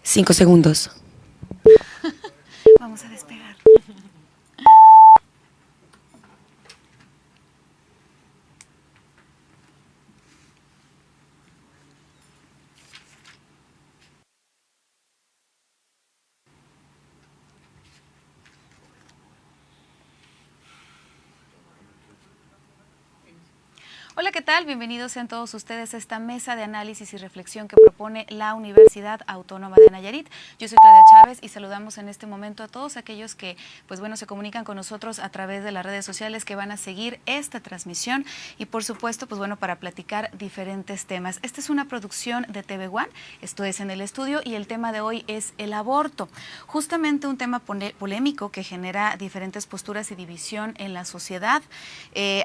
5 segundos. Vamos a despegar. Hola, ¿qué tal? Bienvenidos sean todos ustedes a esta mesa de análisis y reflexión que propone la Universidad Autónoma de Nayarit. Yo soy Claudia Chávez y saludamos en este momento a todos aquellos que, pues bueno, se comunican con nosotros a través de las redes sociales que van a seguir esta transmisión y, por supuesto, pues bueno, para platicar diferentes temas. Esta es una producción de TV One, esto es En el Estudio, y el tema de hoy es el aborto. Justamente un tema polémico que genera diferentes posturas y división en la sociedad.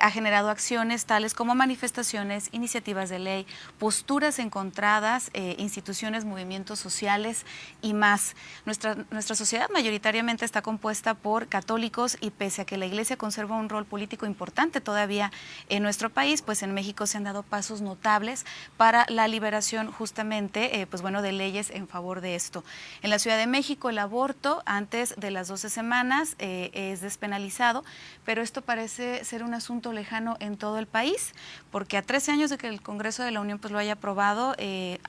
Ha generado acciones tales como manifestaciones, iniciativas de ley, posturas encontradas, instituciones, movimientos sociales y más. Nuestra sociedad mayoritariamente está compuesta por católicos y pese a que la Iglesia conserva un rol político importante todavía en nuestro país, pues en México se han dado pasos notables para la liberación justamente pues bueno, de leyes en favor de esto. En la Ciudad de México el aborto antes de las 12 semanas es despenalizado, pero esto parece ser un asunto lejano en todo el país, porque a 13 años de que el Congreso de la Unión pues lo haya aprobado,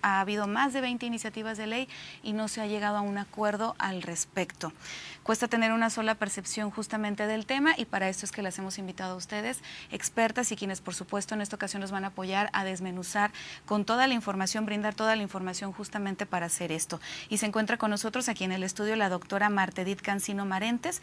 ha habido más de 20 iniciativas de ley y no se ha llegado a un acuerdo al respecto. Cuesta tener una sola percepción justamente del tema y para esto es que las hemos invitado a ustedes, expertas y quienes por supuesto en esta ocasión nos van a apoyar a desmenuzar con toda la información, brindar toda la información justamente para hacer esto. Y se encuentra con nosotros aquí en el estudio la doctora Marta Edith Cancino Marentes,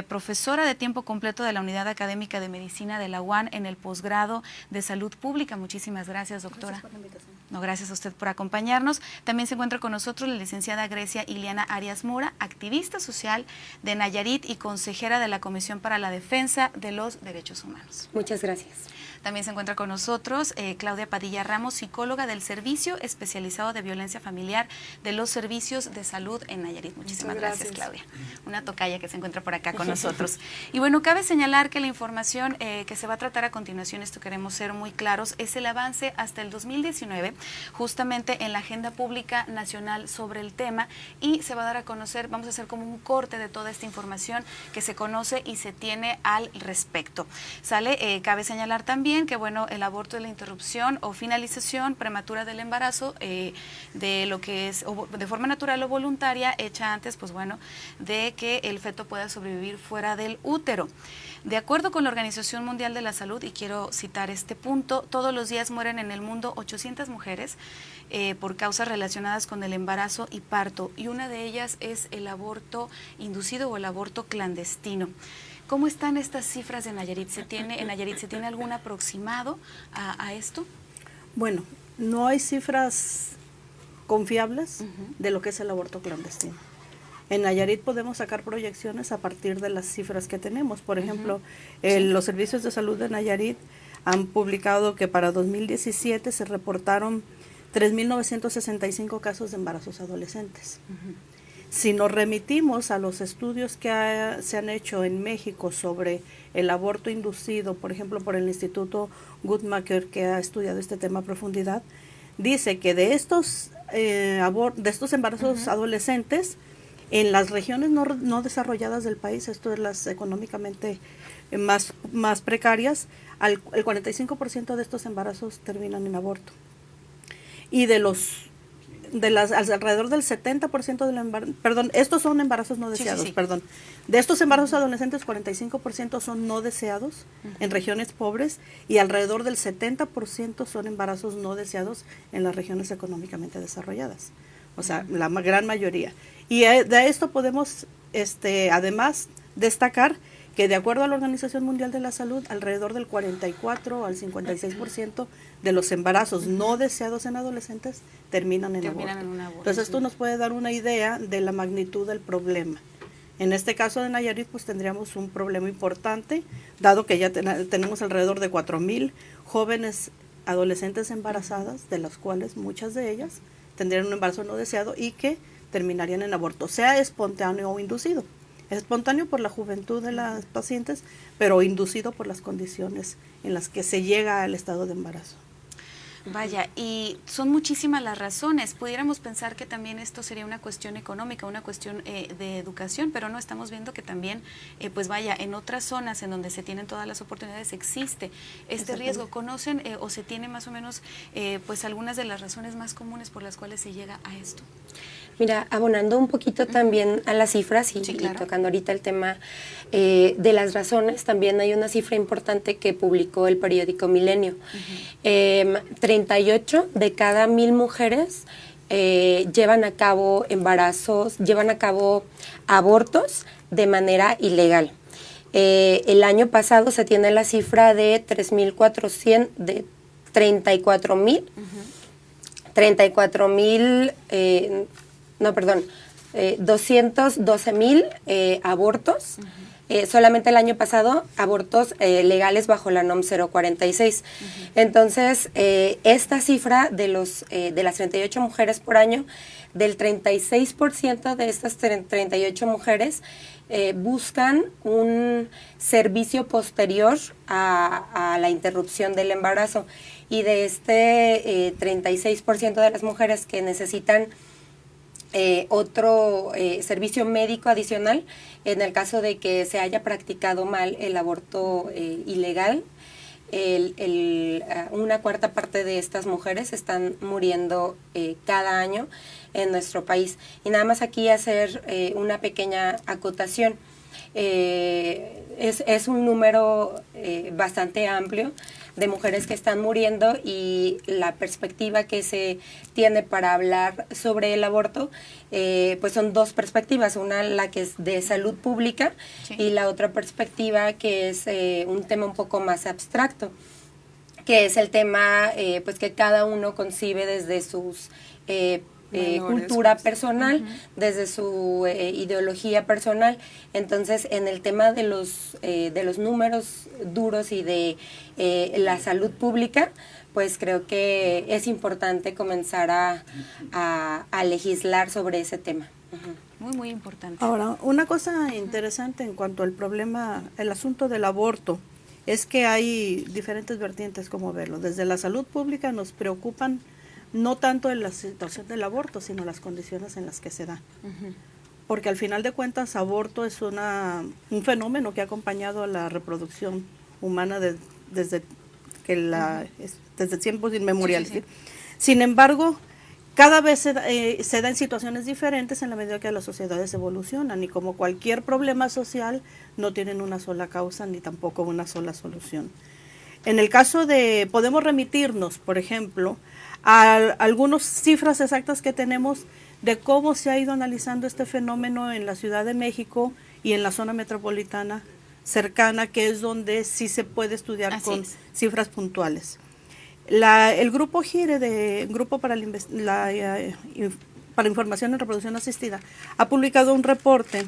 profesora de tiempo completo de la Unidad Académica de Medicina de la UAN en el posgrado de Salud Pública. Muchísimas gracias, doctora. Gracias por la invitación. No, gracias a usted por acompañarnos. También se encuentra con nosotros la licenciada Grecia Iliana Arias Mora, activista social de Nayarit y consejera de la Comisión para la Defensa de los Derechos Humanos. Muchas gracias. También se encuentra con nosotros Claudia Padilla Ramos, psicóloga del Servicio Especializado de Violencia Familiar de los Servicios de Salud en Nayarit. Muchísimas gracias, Claudia. Una tocaya que se encuentra por acá con nosotros. Y bueno, cabe señalar que la información que se va a tratar a continuación, esto queremos ser muy claros, es el avance hasta el 2019, justamente en la agenda pública nacional sobre el tema, y se va a dar a conocer, vamos a hacer como un corte de toda esta información que se conoce y se tiene al respecto. Cabe señalar también que bueno, el aborto es la interrupción o finalización prematura del embarazo de lo que es de forma natural o voluntaria hecha antes, pues bueno, de que el feto pueda sobrevivir fuera del útero. De acuerdo con la Organización Mundial de la Salud, y quiero citar este punto, todos los días mueren en el mundo 800 mujeres por causas relacionadas con el embarazo y parto, y una de ellas es el aborto inducido o el aborto clandestino. ¿Cómo están estas cifras de Nayarit? ¿En Nayarit se tiene algún aproximado a esto? Bueno, no hay cifras confiables de lo que es el aborto clandestino. En Nayarit podemos sacar proyecciones a partir de las cifras que tenemos. Por ejemplo, los servicios de salud de Nayarit han publicado que para 2017 se reportaron 3.965 casos de embarazos adolescentes. Si nos remitimos a los estudios que se han hecho en México sobre el aborto inducido, por ejemplo, por el Instituto Guttmacher, que ha estudiado este tema a profundidad, dice que de estos embarazos adolescentes, en las regiones no desarrolladas del país, esto es las económicamente más precarias, el 45% de estos embarazos terminan en aborto. Y alrededor del 70% de los embarazos, estos son embarazos no deseados, de estos embarazos adolescentes, 45% son no deseados en regiones pobres y alrededor del 70% son embarazos no deseados en las regiones económicamente desarrolladas, o sea, la gran mayoría. Y de esto podemos, además, destacar que de acuerdo a la Organización Mundial de la Salud, alrededor del 44 al 56% de los embarazos no deseados en adolescentes terminan en aborto. Entonces esto nos puede dar una idea de la magnitud del problema. En este caso de Nayarit, pues tendríamos un problema importante, dado que ya tenemos alrededor de 4,000 jóvenes adolescentes embarazadas, de las cuales muchas de ellas tendrían un embarazo no deseado y que terminarían en aborto, sea espontáneo o inducido. Espontáneo por la juventud de las pacientes, pero inducido por las condiciones en las que se llega al estado de embarazo. Vaya, y son muchísimas las razones. Pudiéramos pensar que también esto sería una cuestión económica, una cuestión de educación, pero no, estamos viendo que también, pues vaya, en otras zonas en donde se tienen todas las oportunidades existe este riesgo. ¿Conocen o se tiene más o menos pues algunas de las razones más comunes por las cuales se llega a esto? Mira, abonando un poquito también a las cifras y, Sí, claro. y tocando ahorita el tema de las razones, también hay una cifra importante que publicó el periódico Milenio. 38 de cada 1000 mujeres llevan a cabo embarazos, llevan a cabo abortos de manera ilegal. El año pasado se tiene la cifra de 3.400, de 34.000, 212.000 abortos. Solamente el año pasado, abortos legales bajo la NOM 046. Entonces, esta cifra de las 38 mujeres por año, del 36% de estas 38 mujeres buscan un servicio posterior a la interrupción del embarazo. Y de este 36% de las mujeres que necesitan otro servicio médico adicional, en el caso de que se haya practicado mal el aborto ilegal, una cuarta parte de estas mujeres están muriendo cada año en nuestro país. Y nada más aquí hacer una pequeña acotación. Es un número bastante amplio de mujeres que están muriendo, y la perspectiva que se tiene para hablar sobre el aborto, pues son dos perspectivas, una la que es de salud pública, sí, y la otra perspectiva que es un tema un poco más abstracto, que es el tema pues que cada uno concibe desde sus cultura personal, desde su ideología personal. Entonces, en el tema de los números duros y de la salud pública, pues creo que es importante comenzar a legislar sobre ese tema. Muy, muy importante. Ahora, una cosa interesante en cuanto al problema, el asunto del aborto, es que hay diferentes vertientes como verlo. Desde la salud pública nos preocupan no tanto en la situación del aborto, sino las condiciones en las que se da. Porque al final de cuentas, aborto es un fenómeno que ha acompañado a la reproducción humana desde tiempos inmemoriales. Sí, sí, sí. Sin embargo, cada vez se da en situaciones diferentes en la medida que las sociedades evolucionan, y como cualquier problema social, no tienen una sola causa ni tampoco una sola solución. En el caso podemos remitirnos, por ejemplo, a algunas cifras exactas que tenemos de cómo se ha ido analizando este fenómeno en la Ciudad de México y en la zona metropolitana cercana, que es donde sí se puede estudiar con cifras puntuales. El grupo GIRE, Grupo para Información en Reproducción Asistida, ha publicado un reporte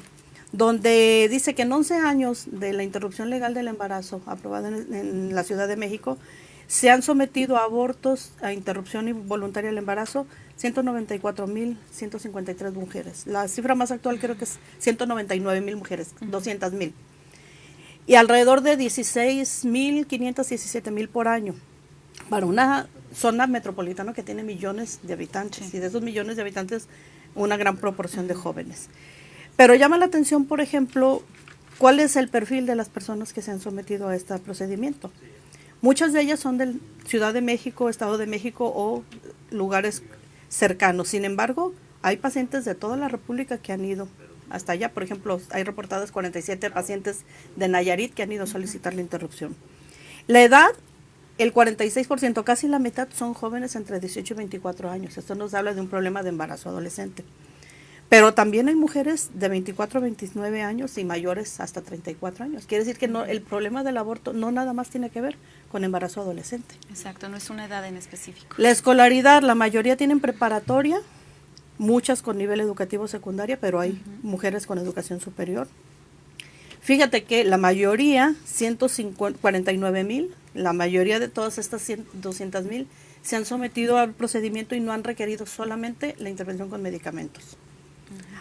donde dice que en 11 años de la interrupción legal del embarazo aprobada en la Ciudad de México, se han sometido a abortos, a interrupción involuntaria del embarazo, 194.153 mujeres. La cifra más actual creo que es 199.000 mujeres, 200.000. Y alrededor de 16.500, 17.000 por año, para una zona metropolitana que tiene millones de habitantes, y de esos millones de habitantes una gran proporción de jóvenes. Pero llama la atención, por ejemplo, cuál es el perfil de las personas que se han sometido a este procedimiento. Muchas de ellas son de Ciudad de México, Estado de México o lugares cercanos. Sin embargo, hay pacientes de toda la República que han ido hasta allá. Por ejemplo, hay reportadas 47 pacientes de Nayarit que han ido a solicitar la interrupción. La edad, el 46%, casi la mitad, son jóvenes entre 18 y 24 años. Esto nos habla de un problema de embarazo adolescente. Pero también hay mujeres de 24 a 29 años y mayores hasta 34 años. Quiere decir que el problema del aborto no nada más tiene que ver con embarazo adolescente. Exacto, no es una edad en específico. La escolaridad, la mayoría tienen preparatoria, muchas con nivel educativo secundaria, pero hay mujeres con educación superior. Fíjate que la mayoría, 149.000, la mayoría de todas estas 200.000 se han sometido al procedimiento y no han requerido solamente la intervención con medicamentos.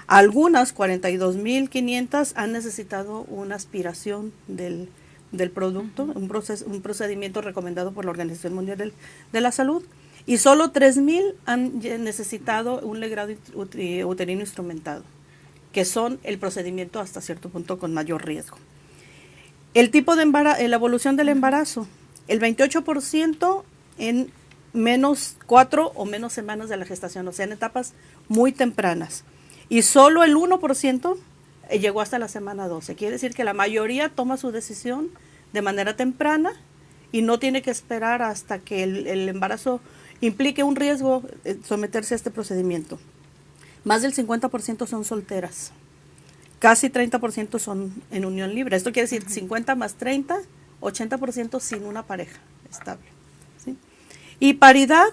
Algunas, 42.500, han necesitado una aspiración del producto, un procedimiento recomendado por la Organización Mundial de la Salud, y solo 3,000 han necesitado un legrado uterino instrumentado, que son el procedimiento hasta cierto punto con mayor riesgo. El tipo de embarazo, la evolución del embarazo, el 28% en menos 4 o menos semanas de la gestación, o sea, en etapas muy tempranas. Y solo el 1% llegó hasta la semana 12. Quiere decir que la mayoría toma su decisión de manera temprana y no tiene que esperar hasta que el embarazo implique un riesgo someterse a este procedimiento. Más del 50% son solteras. Casi 30% son en unión libre. Esto quiere decir 50 más 30, 80% sin una pareja estable. ¿Sí? Y paridad,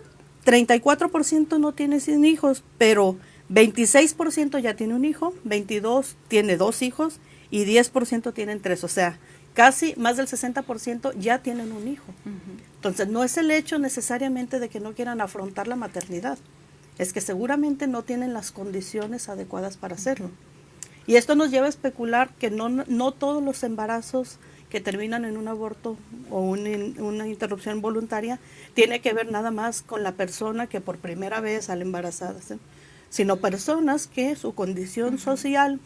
34% no tiene sin hijos, pero 26% ya tiene un hijo, 22% tiene 2 hijos y 10% tienen 3. O sea, casi más del 60% ya tienen un hijo. Entonces, no es el hecho necesariamente de que no quieran afrontar la maternidad, es que seguramente no tienen las condiciones adecuadas para hacerlo. Y esto nos lleva a especular que no todos los embarazos que terminan en un aborto o una interrupción voluntaria tiene que ver nada más con la persona que por primera vez sale embarazada, ¿sí? Sino personas que su condición social,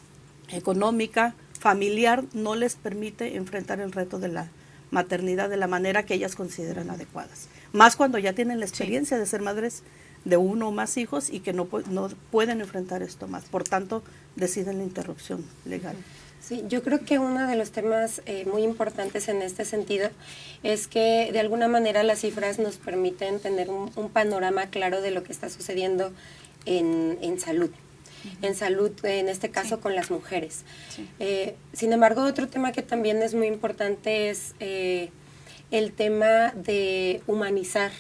económica, familiar no les permite enfrentar el reto de la maternidad de la manera que ellas consideran adecuadas. Más cuando ya tienen la experiencia de ser madres de uno o más hijos y que no pueden enfrentar esto más. Por tanto, deciden la interrupción legal. Sí, yo creo que uno de los temas muy importantes en este sentido es que de alguna manera las cifras nos permiten tener un panorama claro de lo que está sucediendo en salud. En salud, en este caso con las mujeres. Sí. Sin embargo, otro tema que también es muy importante es el tema de humanizar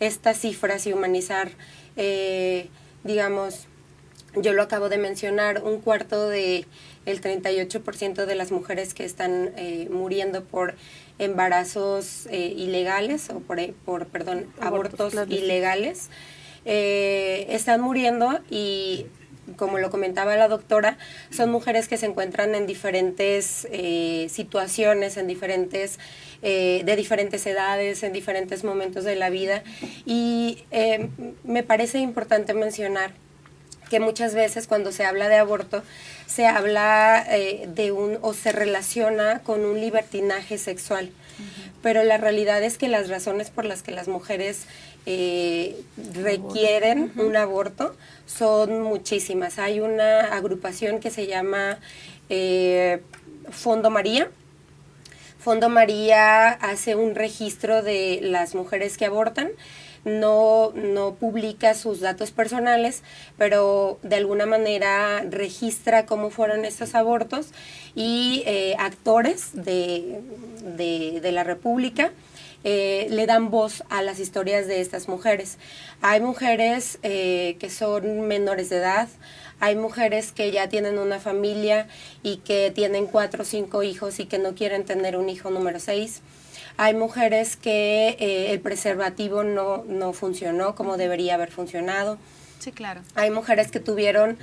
estas cifras y humanizar, digamos, yo lo acabo de mencionar, un cuarto de el 38% de las mujeres que están muriendo por embarazos ilegales o abortos ilegales. Están muriendo y, como lo comentaba la doctora, son mujeres que se encuentran en diferentes situaciones, de diferentes edades, en diferentes momentos de la vida. Y me parece importante mencionar que muchas veces cuando se habla de aborto, se habla o se relaciona con un libertinaje sexual. Pero la realidad es que las razones por las que las mujeres requieren un aborto son muchísimas. Hay una agrupación que se llama Fondo María. Fondo María hace un registro de las mujeres que abortan. No publica sus datos personales, pero de alguna manera registra cómo fueron estos abortos y actores de la República le dan voz a las historias de estas mujeres. Hay mujeres que son menores de edad, hay mujeres que ya tienen una familia y que tienen 4 o 5 hijos y que no quieren tener un hijo número 6. Hay mujeres que el preservativo no funcionó como debería haber funcionado. Sí, claro. Hay mujeres que tuvieron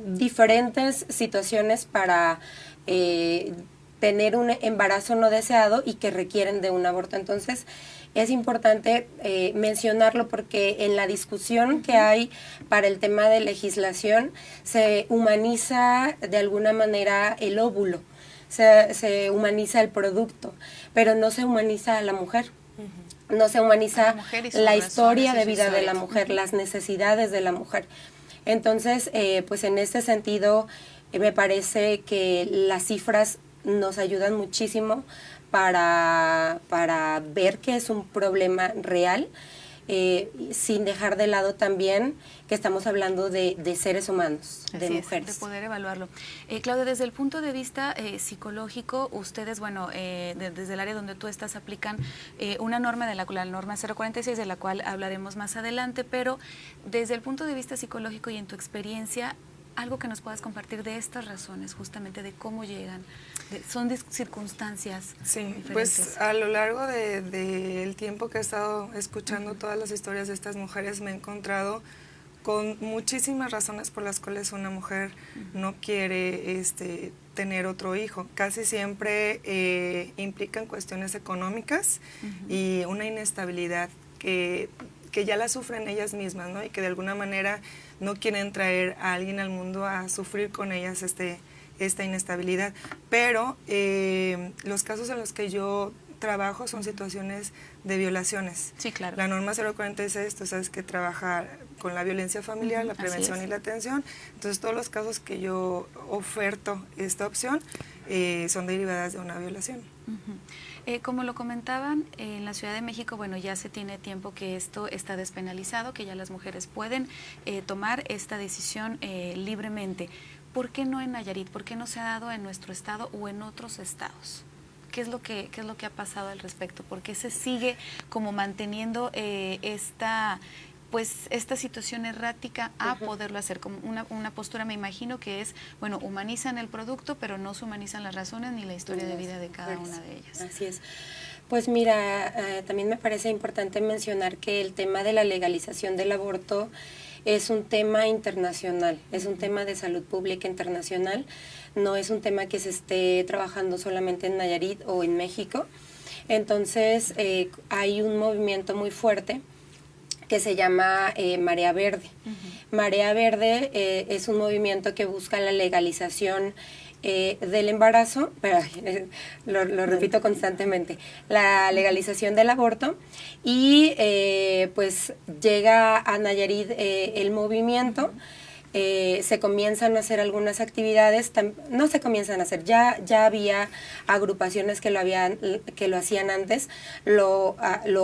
diferentes situaciones para tener un embarazo no deseado y que requieren de un aborto. Entonces, es importante mencionarlo porque en la discusión que hay para el tema de legislación se humaniza de alguna manera el óvulo. Se humaniza el producto, pero no se humaniza a la mujer. No se humaniza la historia de vida de la mujer, las necesidades de la mujer. Entonces, pues en este sentido, me parece que las cifras nos ayudan muchísimo para ver que es un problema real, sin dejar de lado también que estamos hablando de seres humanos, de mujeres. De poder evaluarlo. Claudia, desde el punto de vista psicológico, ustedes, bueno, desde el área donde tú estás, aplican una norma, la norma 046, de la cual hablaremos más adelante, pero desde el punto de vista psicológico y en tu experiencia, algo que nos puedas compartir de estas razones, justamente de cómo llegan, son circunstancias diferentes. Pues a lo largo del tiempo que he estado escuchando todas las historias de estas mujeres, me he encontrado con muchísimas razones por las cuales una mujer no quiere tener otro hijo. Casi siempre implican cuestiones económicas y una inestabilidad que ya la sufren ellas mismas, ¿no? Y que de alguna manera no quieren traer a alguien al mundo a sufrir con ellas esta inestabilidad. Pero los casos en los que yo trabajo son situaciones de violaciones. Sí, claro. La norma 046, tú sabes que trabaja con la violencia familiar, la prevención y la atención. Entonces, todos los casos que yo oferto esta opción son derivadas de una violación. Como lo comentaban, en la Ciudad de México, bueno, ya se tiene tiempo que esto está despenalizado, que ya las mujeres pueden tomar esta decisión libremente. ¿Por qué no en Nayarit? ¿Por qué no se ha dado en nuestro estado o en otros estados? ¿Qué es lo que ha pasado al respecto? ¿Por qué se sigue como manteniendo esta situación errática a poderlo hacer? Como una postura, me imagino, que es, bueno, humanizan el producto, pero no se humanizan las razones ni la historia de vida de cada una de ellas. Así es. Pues mira, también me parece importante mencionar que el tema de la legalización del aborto es un tema internacional, es un tema de salud pública internacional, no es un tema que se esté trabajando solamente en Nayarit o en México. Entonces hay un movimiento muy fuerte que se llama Marea Verde. Marea Verde es un movimiento que busca la legalización del embarazo, pero lo repito constantemente, la legalización del aborto, y pues llega a Nayarit el movimiento. Se comienzan a hacer algunas actividades, no se comienzan a hacer, ya había agrupaciones que lo hacían antes, lo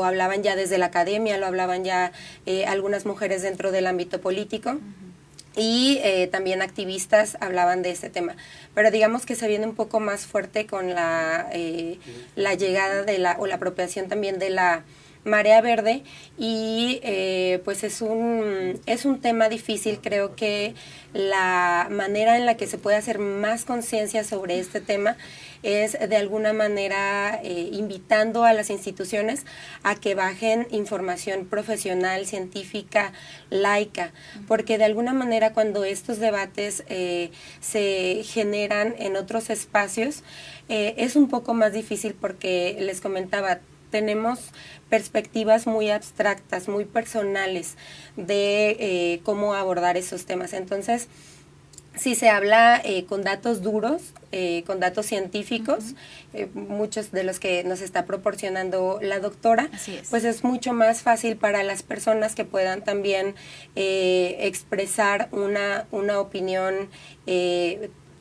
hablaban ya desde la academia, lo hablaban ya algunas mujeres dentro del ámbito político. Y también activistas hablaban de este tema. Pero digamos que se viene un poco más fuerte con la llegada o la apropiación también de la Marea Verde, y pues es un tema difícil. Creo que la manera en la que se puede hacer más conciencia sobre este tema es de alguna manera invitando a las instituciones a que bajen información profesional, científica, laica, porque de alguna manera cuando estos debates se generan en otros espacios es un poco más difícil, porque les comentaba, tenemos perspectivas muy abstractas, muy personales de cómo abordar esos temas. Entonces, si se habla con datos duros, con datos científicos, muchos de los que nos está proporcionando la doctora, pues es mucho más fácil para las personas que puedan también expresar una opinión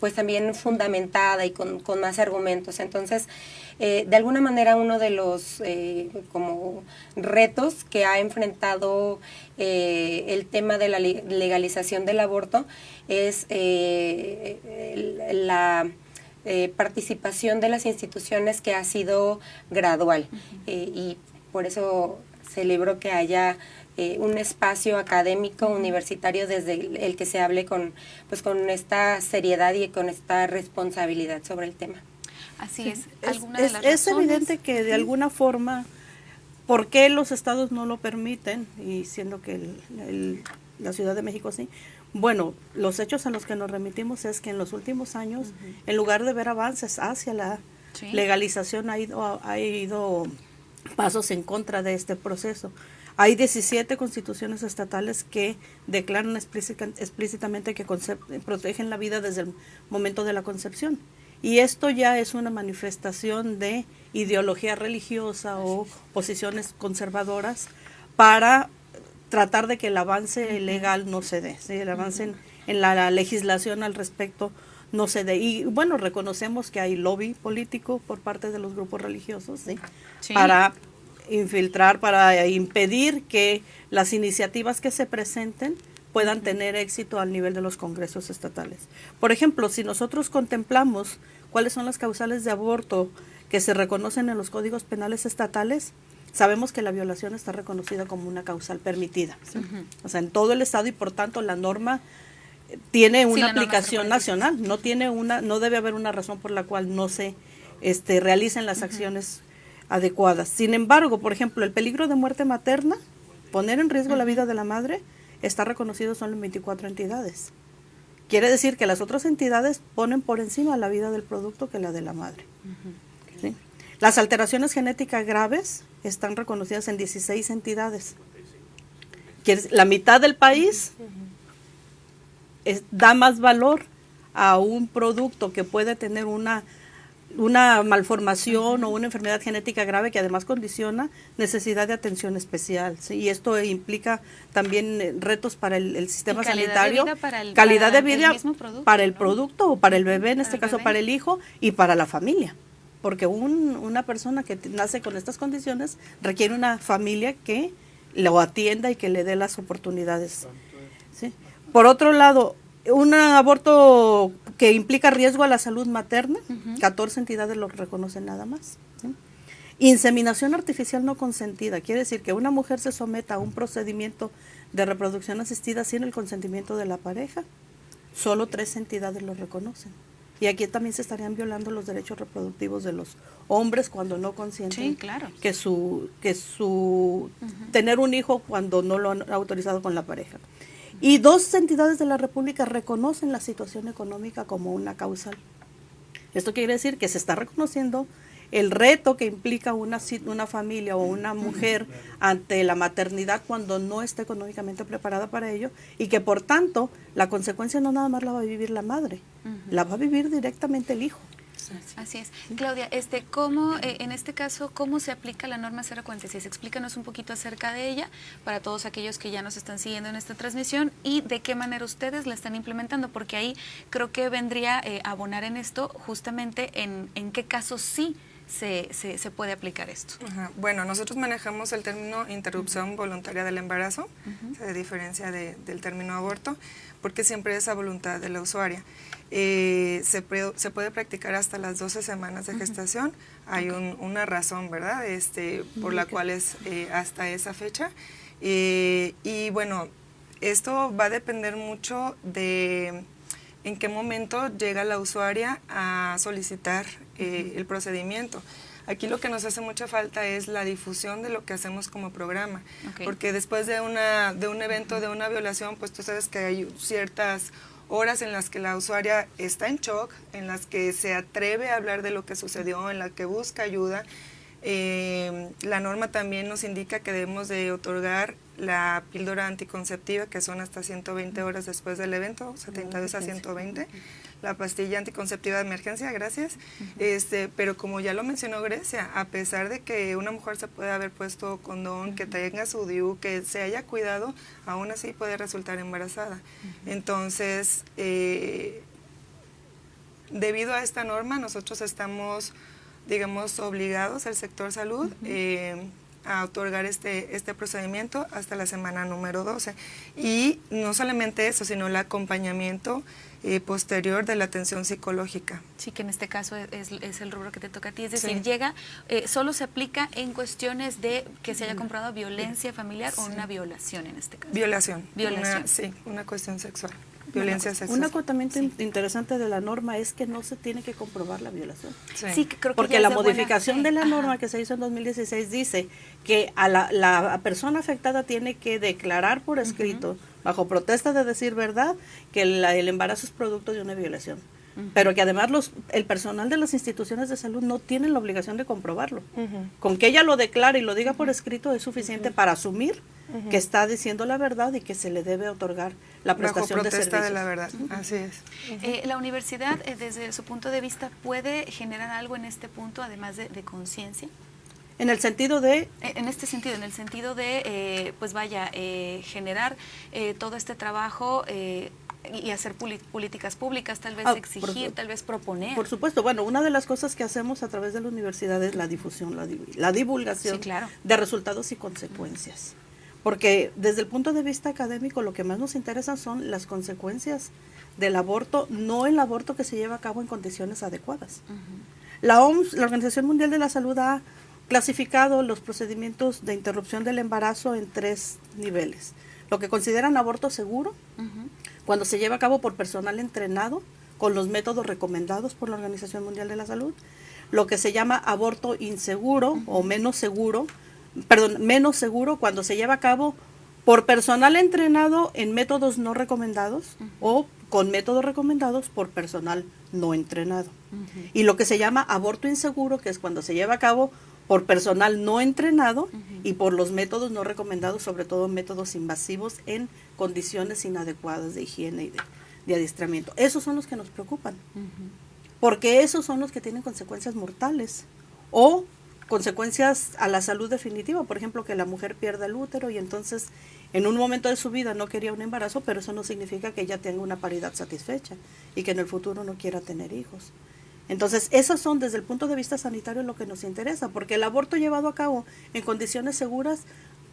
pues también fundamentada y con más argumentos. Entonces, de alguna manera uno de los como retos que ha enfrentado el tema de la legalización del aborto es la participación de las instituciones, que ha sido gradual, y por eso celebro que haya un espacio académico universitario desde el que se hable con esta seriedad y con esta responsabilidad sobre el tema. Así es. Es evidente que de alguna forma, ¿por qué los estados no lo permiten? Y siendo que la Ciudad de México sí. Bueno, los hechos a los que nos remitimos es que en los últimos años, en lugar de ver avances hacia la legalización, ha ido pasos en contra de este proceso. Hay 17 constituciones estatales que declaran explícitamente que protegen la vida desde el momento de la concepción. Y esto ya es una manifestación de ideología religiosa o posiciones conservadoras para tratar de que el avance legal no se dé, ¿sí? El avance en la legislación al respecto no se dé. Y bueno, reconocemos que hay lobby político por parte de los grupos religiosos, ¿sí? Para infiltrar, para impedir que las iniciativas que se presenten puedan tener éxito al nivel de los congresos estatales. Por ejemplo, si nosotros contemplamos cuáles son las causales de aborto que se reconocen en los códigos penales estatales, sabemos que la violación está reconocida como una causal permitida, ¿sí? O sea, en todo el estado, y por tanto la norma tiene una aplicación nacional, no debe haber una razón por la cual no se realicen las acciones adecuadas. Sin embargo, por ejemplo, el peligro de muerte materna, poner en riesgo la vida de la madre, está reconocido solo en 24 entidades. Quiere decir que las otras entidades ponen por encima la vida del producto que la de la madre. ¿Sí? Las alteraciones genéticas graves están reconocidas en 16 entidades. La mitad del país da más valor a un producto que puede tener una malformación o una enfermedad genética grave que además condiciona necesidad de atención especial, ¿sí? Y esto implica también retos para el sistema sanitario, calidad de vida para el producto o para el bebé, en este caso para el hijo y para la familia, porque una persona que nace con estas condiciones requiere una familia que lo atienda y que le dé las oportunidades, ¿sí? Por otro lado, un aborto que implica riesgo a la salud materna, 14 entidades lo reconocen nada más, ¿sí? Inseminación artificial no consentida, quiere decir que una mujer se someta a un procedimiento de reproducción asistida sin el consentimiento de la pareja, solo 3 entidades lo reconocen. Y aquí también se estarían violando los derechos reproductivos de los hombres cuando no consienten que tener un hijo cuando no lo han autorizado con la pareja. Y 2 entidades de la República reconocen la situación económica como una causal. Esto quiere decir que se está reconociendo el reto que implica una familia o una mujer ante la maternidad cuando no está económicamente preparada para ello, y que por tanto la consecuencia no nada más la va a vivir la madre, la va a vivir directamente el hijo. Así es. Claudia, ¿cómo, en este caso, cómo se aplica la norma 046? Explícanos un poquito acerca de ella para todos aquellos que ya nos están siguiendo en esta transmisión y de qué manera ustedes la están implementando, porque ahí creo que vendría a abonar en esto justamente en qué casos sí se puede aplicar esto. Bueno, nosotros manejamos el término interrupción voluntaria del embarazo, a diferencia del término aborto, porque siempre es a voluntad de la usuaria. Se puede practicar hasta las 12 semanas de gestación. Hay una razón, ¿verdad? Por la cual es hasta esa fecha. Y bueno, esto va a depender mucho de en qué momento llega la usuaria a solicitar el procedimiento. Aquí lo que nos hace mucha falta es la difusión de lo que hacemos como programa, porque después de un evento, de una violación, pues tú sabes que hay ciertas horas en las que la usuaria está en shock, en las que se atreve a hablar de lo que sucedió, en la que busca ayuda. La norma también nos indica que debemos de otorgar la píldora anticonceptiva, que son hasta 120 horas después del evento, 72 a 120, la pastilla anticonceptiva de emergencia, gracias. Pero como ya lo mencionó Grecia, a pesar de que una mujer se puede haber puesto condón, que tenga su DIU, que se haya cuidado, aún así puede resultar embarazada. Entonces, debido a esta norma, nosotros estamos, digamos, obligados, el sector salud, a otorgar este procedimiento hasta la semana número 12. Y no solamente eso, sino el acompañamiento posterior de la atención psicológica. Sí, que en este caso es el rubro que te toca a ti. Es decir, solo se aplica en cuestiones de que se haya comprobado violencia familiar o una violación en este caso. Violación. Una cuestión sexual. Violencia sexual. Un acotamiento interesante de la norma es que no se tiene que comprobar la violación. Sí, creo que porque la modificación de la norma que se hizo en 2016 dice que a la persona afectada tiene que declarar por escrito, bajo protesta de decir verdad, que el embarazo es producto de una violación. Pero que además el personal de las instituciones de salud no tienen la obligación de comprobarlo. Con que ella lo declare y lo diga por escrito es suficiente para asumir que está diciendo la verdad y que se le debe otorgar la prestación de servicios. De la verdad, así es. La universidad, desde su punto de vista, ¿puede generar algo en este punto, además de conciencia? En el sentido de... En este sentido, en el sentido de, generar todo este trabajo y hacer políticas públicas, tal vez exigir, tal vez proponer. Por supuesto, bueno, una de las cosas que hacemos a través de la universidad es la difusión, la divulgación de resultados y consecuencias. Porque desde el punto de vista académico lo que más nos interesa son las consecuencias del aborto, no el aborto que se lleva a cabo en condiciones adecuadas. La OMS, la Organización Mundial de la Salud, ha clasificado los procedimientos de interrupción del embarazo en 3 niveles. Lo que consideran aborto seguro, cuando se lleva a cabo por personal entrenado con los métodos recomendados por la Organización Mundial de la Salud. Lo que se llama aborto inseguro o menos seguro cuando se lleva a cabo por personal entrenado en métodos no recomendados o con métodos recomendados por personal no entrenado. Y lo que se llama aborto inseguro, que es cuando se lleva a cabo por personal no entrenado y por los métodos no recomendados, sobre todo métodos invasivos en condiciones inadecuadas de higiene y de adiestramiento. Esos son los que nos preocupan, porque esos son los que tienen consecuencias mortales o consecuencias a la salud definitiva. Por ejemplo, que la mujer pierda el útero y entonces en un momento de su vida no quería un embarazo, pero eso no significa que ella tenga una paridad satisfecha y que en el futuro no quiera tener hijos. Entonces, esas son desde el punto de vista sanitario lo que nos interesa, porque el aborto llevado a cabo en condiciones seguras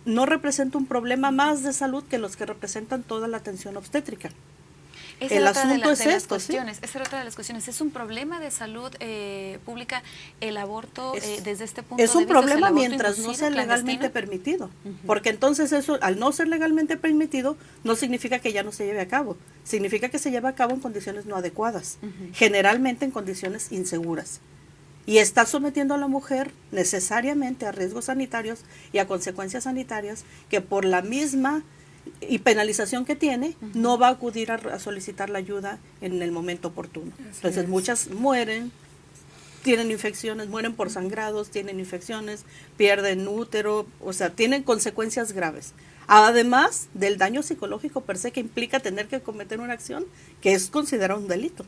no representa un problema más de salud que los que representan toda la atención obstétrica. El asunto es esto, cuestiones, ¿sí? Esa era otra de las cuestiones. ¿Es un problema de salud pública el aborto desde este punto de vista? Es un problema mientras no sea legalmente permitido, porque entonces eso, al no ser legalmente permitido, no significa que ya no se lleve a cabo, significa que se lleva a cabo en condiciones no adecuadas, generalmente en condiciones inseguras. Y está sometiendo a la mujer necesariamente a riesgos sanitarios y a consecuencias sanitarias que por la misma y penalización que tiene, no va a acudir a solicitar la ayuda en el momento oportuno. Entonces muchas mueren, tienen infecciones, mueren por sangrados, tienen infecciones, pierden útero, o sea, tienen consecuencias graves. Además del daño psicológico per se que implica tener que cometer una acción que es considerado un delito.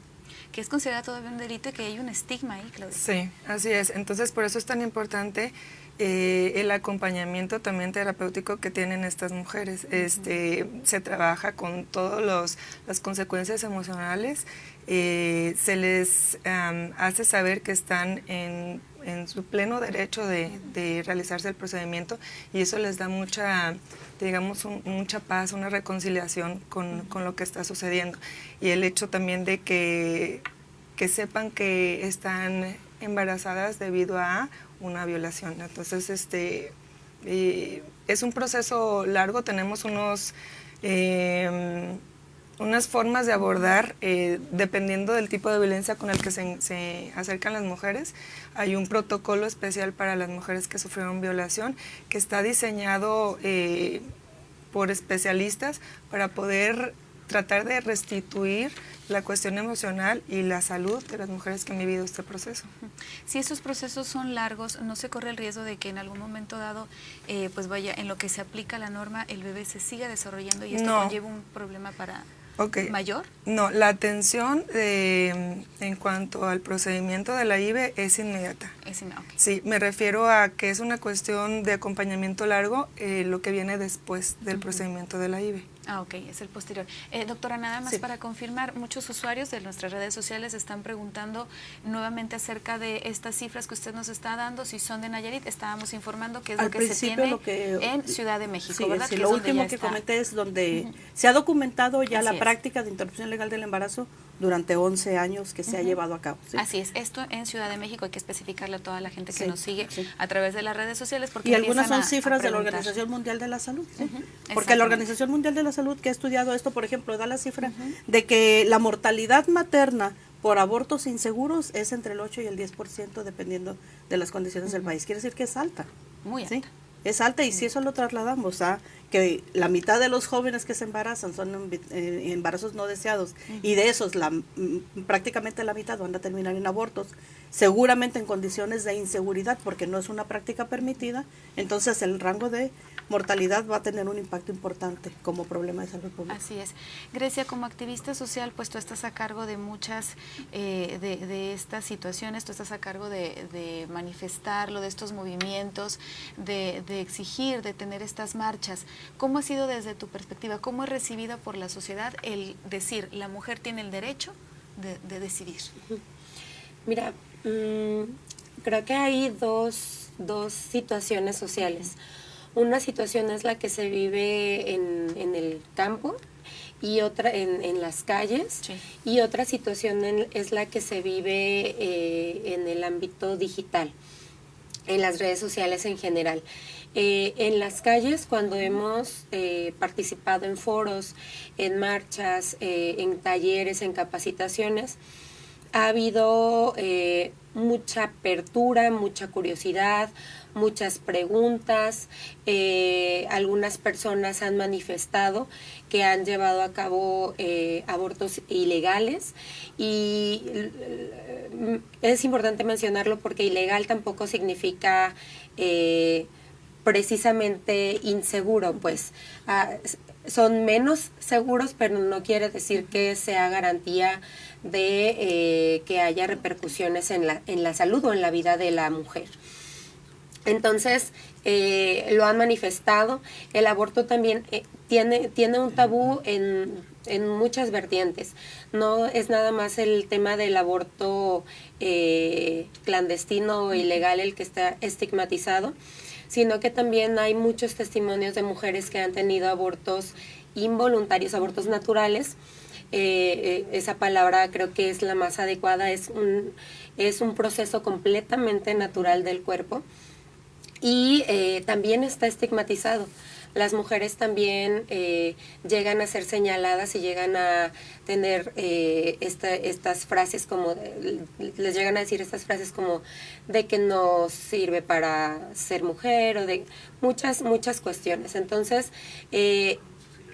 Que es considerado todavía un delito y que hay un estigma ahí, Claudia. Sí, así es. Entonces, por eso es tan importante el acompañamiento también terapéutico que tienen estas mujeres. Se trabaja con todas las consecuencias emocionales, se les hace saber que están en su pleno derecho de realizarse el procedimiento y eso les da mucha, digamos, mucha paz, una reconciliación con lo que está sucediendo. Y el hecho también de que sepan que están embarazadas debido a una violación. Entonces, es un proceso largo, tenemos unas formas de abordar, dependiendo del tipo de violencia con el que se acercan las mujeres. Hay un protocolo especial para las mujeres que sufrieron violación que está diseñado por especialistas para poder tratar de restituir la cuestión emocional y la salud de las mujeres que han vivido este proceso. Si estos procesos son largos, ¿no se corre el riesgo de que en algún momento dado, pues vaya, en lo que se aplica la norma, el bebé se siga desarrollando y esto conlleva un problema mayor? No, la atención en cuanto al procedimiento de la IVE es inmediata. Sí, me refiero a que es una cuestión de acompañamiento largo, lo que viene después del procedimiento de la IVE. Ah, ok, es el posterior. Doctora, nada más para confirmar, muchos usuarios de nuestras redes sociales están preguntando nuevamente acerca de estas cifras que usted nos está dando, si son de Nayarit. Estábamos informando que es lo que se tiene en Ciudad de México, ¿verdad? Sí, lo último que comenté es donde se ha documentado ya la práctica de interrupción legal del embarazo durante 11 años que se ha llevado a cabo. ¿Sí? Así es, esto en Ciudad de México hay que especificarle a toda la gente que nos sigue a través de las redes sociales. Porque y algunas son cifras de la Organización Mundial de la Salud, porque la Organización Mundial de la Salud que ha estudiado esto, por ejemplo, da la cifra de que la mortalidad materna por abortos inseguros es entre el 8 y el 10% dependiendo de las condiciones del país. Quiere decir que es alta. Muy alta. ¿Sí? Es alta y si eso lo trasladamos a que la mitad de los jóvenes que se embarazan son embarazos no deseados y de esos prácticamente la mitad van a terminar en abortos, seguramente en condiciones de inseguridad porque no es una práctica permitida, entonces el rango de mortalidad va a tener un impacto importante como problema de salud pública. Así es. Grecia, como activista social, pues tú estás a cargo de muchas de estas situaciones, tú estás a cargo de manifestarlo, de estos movimientos, de exigir, de tener estas marchas. ¿Cómo ha sido desde tu perspectiva? ¿Cómo es recibida por la sociedad el decir la mujer tiene el derecho de decidir? Mira, creo que hay dos situaciones sociales. Una situación es la que se vive en el campo y otra en las calles, y otra situación es la que se vive en el ámbito digital, en las redes sociales en general. En las calles, cuando hemos participado en foros, en marchas, en talleres, en capacitaciones, ha habido mucha apertura, mucha curiosidad, muchas preguntas. Algunas personas han manifestado que han llevado a cabo abortos ilegales, y es importante mencionarlo porque ilegal tampoco significa precisamente inseguro, pues son menos seguros, pero no quiere decir que sea garantía de que haya repercusiones en la salud o en la vida de la mujer. Entonces, lo han manifestado. El aborto también tiene un tabú en muchas vertientes. No es nada más el tema del aborto clandestino o ilegal el que está estigmatizado, sino que también hay muchos testimonios de mujeres que han tenido abortos involuntarios, abortos naturales. Esa palabra creo que es la más adecuada, es un proceso completamente natural del cuerpo, y también está estigmatizado. Las mujeres también llegan a ser señaladas y llegan a tener estas frases como, les llegan a decir estas frases como de que no sirve para ser mujer, o de muchas cuestiones. Entonces,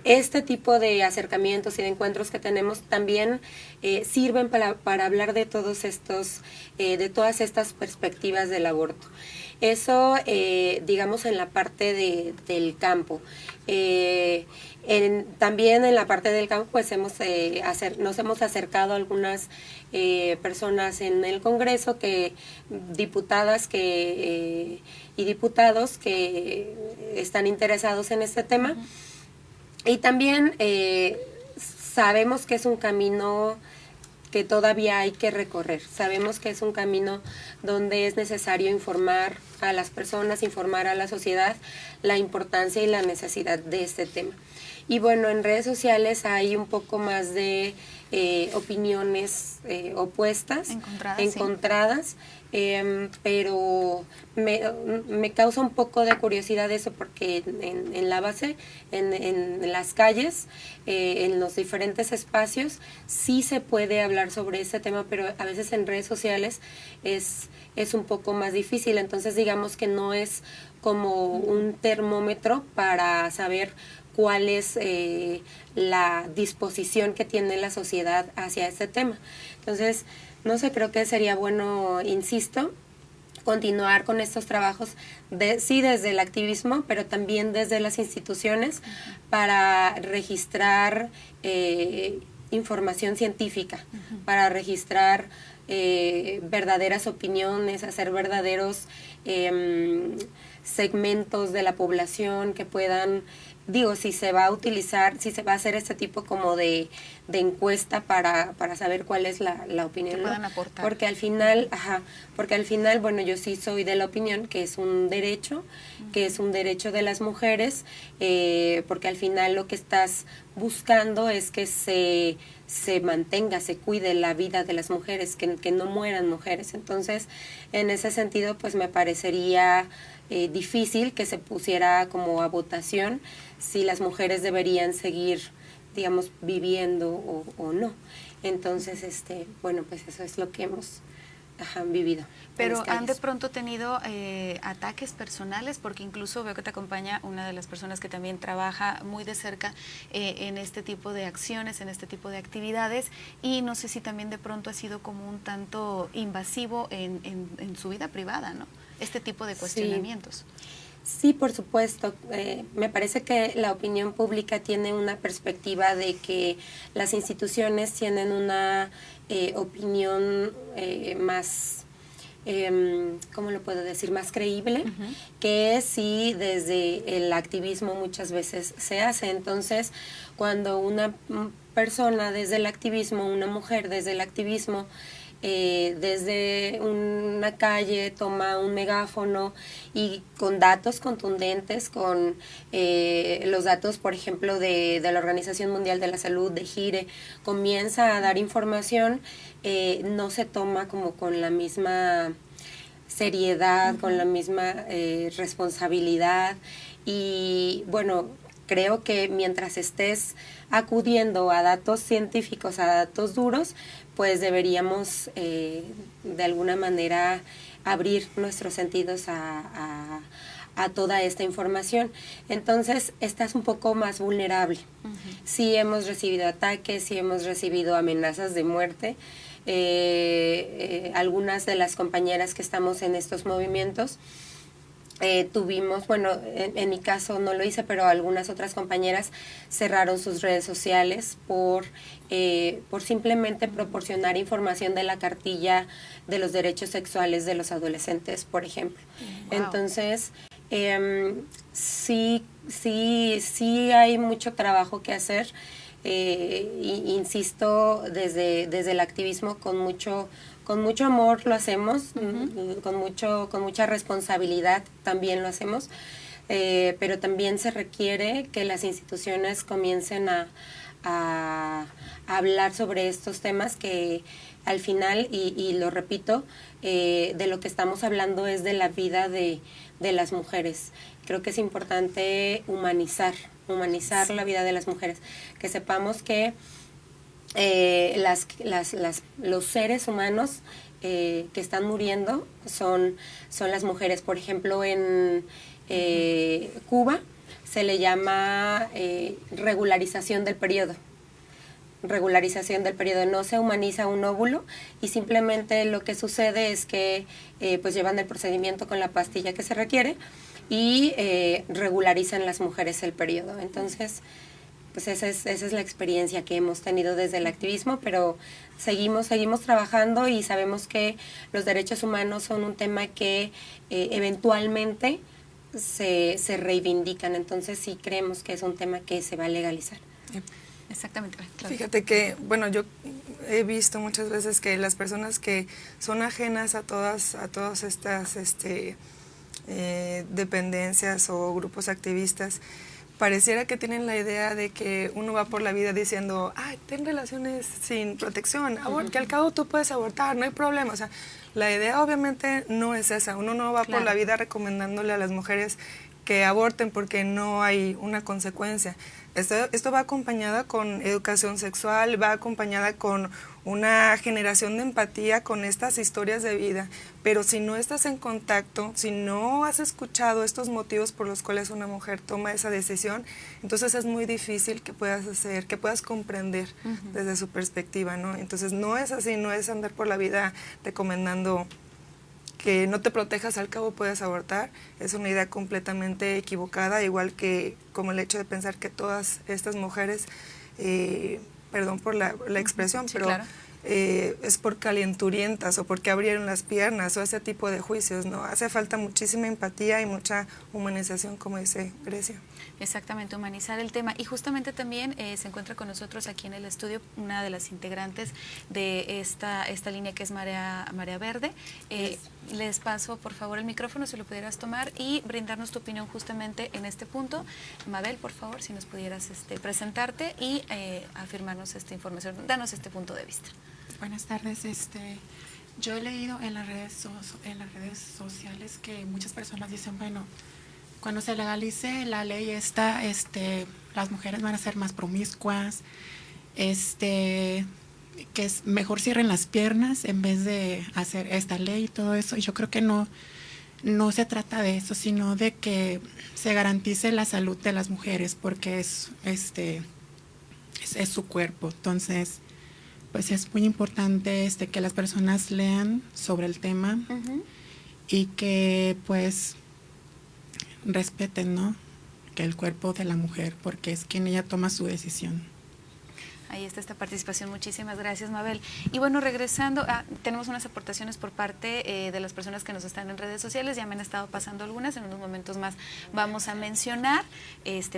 este tipo de acercamientos y de encuentros que tenemos también sirven para hablar de todos estos, de todas estas perspectivas del aborto. Eso, digamos, en la parte del campo. También en la parte del campo, pues nos hemos acercado a algunas personas en el Congreso, diputadas y diputados que están interesados en este tema. Y también sabemos que es un camino que todavía hay que recorrer. Sabemos que es un camino donde es necesario informar a las personas, informar a la sociedad la importancia y la necesidad de este tema. Y bueno, en redes sociales hay un poco más de opiniones opuestas, encontradas. Pero me causa un poco de curiosidad eso, porque en la base, en las calles, en los diferentes espacios, sí se puede hablar sobre ese tema, pero a veces en redes sociales es un poco más difícil. Entonces, digamos que no es como un termómetro para saber cuál es la disposición que tiene la sociedad hacia este tema. Entonces, no sé, creo que sería bueno, insisto, continuar con estos trabajos, sí desde el activismo, pero también desde las instituciones, para registrar información científica, para registrar verdaderas opiniones, hacer verdaderos segmentos de la población que puedan, si se va a hacer este tipo como de encuesta para saber cuál es la opinión, que puedan aportar. Porque al final, bueno, yo sí soy de la opinión que es un derecho, de las mujeres, porque al final lo que estás buscando es que se mantenga, se cuide la vida de las mujeres, que no mueran mujeres. Entonces, en ese sentido, pues me parecería difícil que se pusiera como a votación si las mujeres deberían seguir, digamos, viviendo o no. Entonces, bueno, pues eso es lo que hemos vivido. Pero han de pronto tenido ataques personales, porque incluso veo que te acompaña una de las personas que también trabaja muy de cerca en este tipo de acciones, en este tipo de actividades, y no sé si también de pronto ha sido como un tanto invasivo en su vida privada, ¿no? Este tipo de cuestionamientos. Sí, por supuesto. Me parece que la opinión pública tiene una perspectiva de que las instituciones tienen una opinión más, ¿cómo lo puedo decir?, más creíble, que sí desde el activismo muchas veces se hace. Entonces, cuando una persona desde el activismo, una mujer desde el activismo, desde una calle toma un megáfono y con datos contundentes, con los datos, por ejemplo, de la Organización Mundial de la Salud, de GIRE, comienza a dar información, no se toma como con la misma seriedad, con la misma responsabilidad. Y bueno, creo que mientras estés acudiendo a datos científicos, a datos duros, pues deberíamos de alguna manera abrir nuestros sentidos a toda esta información. Entonces, estás un poco más vulnerable. Sí hemos recibido ataques, sí hemos recibido amenazas de muerte. Algunas de las compañeras que estamos en estos movimientos tuvimos, bueno, en mi caso no lo hice, pero algunas otras compañeras cerraron sus redes sociales por simplemente proporcionar información de la cartilla de los derechos sexuales de los adolescentes, por ejemplo. Wow. Entonces, sí hay mucho trabajo que hacer. Insisto, desde el activismo con mucho amor lo hacemos, con mucha responsabilidad también lo hacemos, pero también se requiere que las instituciones comiencen a hablar sobre estos temas que al final, y lo repito, de lo que estamos hablando es de la vida de las mujeres. Creo que es importante humanizar la vida de las mujeres, que sepamos que los seres humanos que están muriendo son las mujeres. Por ejemplo, en Cuba se le llama regularización del periodo. No se humaniza un óvulo y simplemente lo que sucede es que pues llevan el procedimiento con la pastilla que se requiere y regularizan las mujeres el periodo. Entonces, pues esa es la experiencia que hemos tenido desde el activismo, pero seguimos trabajando y sabemos que los derechos humanos son un tema que eventualmente se reivindican. Entonces sí creemos que es un tema que se va a legalizar. Exactamente. Claro. Fíjate que, bueno, yo he visto muchas veces que las personas que son ajenas a todas estas dependencias o grupos activistas, pareciera que tienen la idea de que uno va por la vida diciendo, ay, ten relaciones sin protección, que al cabo tú puedes abortar, no hay problema. O sea, la idea obviamente no es esa. Uno no va por la vida recomendándole a las mujeres que aborten porque no hay una consecuencia. Esto va acompañada con educación sexual, va acompañada con una generación de empatía con estas historias de vida, pero si no estás en contacto, si no has escuchado estos motivos por los cuales una mujer toma esa decisión, entonces es muy difícil que puedas comprender desde su perspectiva, ¿no? Entonces no es así, no es andar por la vida recomendando que no te protejas, al cabo puedes abortar. Es una idea completamente equivocada, igual que como el hecho de pensar que todas estas mujeres, perdón por la expresión, sí, pero claro, es por calenturientas o porque abrieron las piernas o ese tipo de juicios, ¿no? Hace falta muchísima empatía y mucha humanización, como dice Grecia. Exactamente, humanizar el tema. Y justamente también se encuentra con nosotros aquí en el estudio una de las integrantes de esta línea que es Marea Verde. Les paso, por favor, el micrófono, si lo pudieras tomar y brindarnos tu opinión justamente en este punto. Mabel, por favor, si nos pudieras presentarte y afirmarnos esta información, danos este punto de vista. Buenas tardes. Yo he leído en las redes sociales que muchas personas dicen, bueno, cuando se legalice la ley esta, las mujeres van a ser más promiscuas, que es mejor cierren las piernas en vez de hacer esta ley y todo eso. Y yo creo que no se trata de eso, sino de que se garantice la salud de las mujeres, porque es su cuerpo. Entonces, pues es muy importante que las personas lean sobre el tema y que pues respeten, ¿no?, que el cuerpo de la mujer, porque es quien ella toma su decisión. Ahí está esta participación. Muchísimas gracias, Mabel. Y bueno, regresando, tenemos unas aportaciones por parte de las personas que nos están en redes sociales. Ya me han estado pasando algunas, en unos momentos más vamos a mencionar,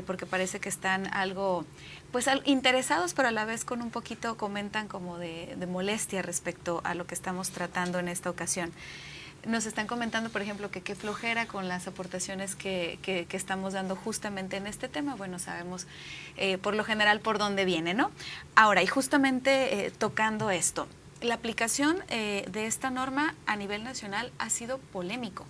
porque parece que están algo, pues interesados, pero a la vez con un poquito comentan como de molestia respecto a lo que estamos tratando en esta ocasión. Nos están comentando, por ejemplo, que qué flojera con las aportaciones que estamos dando justamente en este tema. Bueno, sabemos por lo general por dónde viene, ¿no? Ahora, y justamente tocando esto, la aplicación de esta norma a nivel nacional ha sido polémico,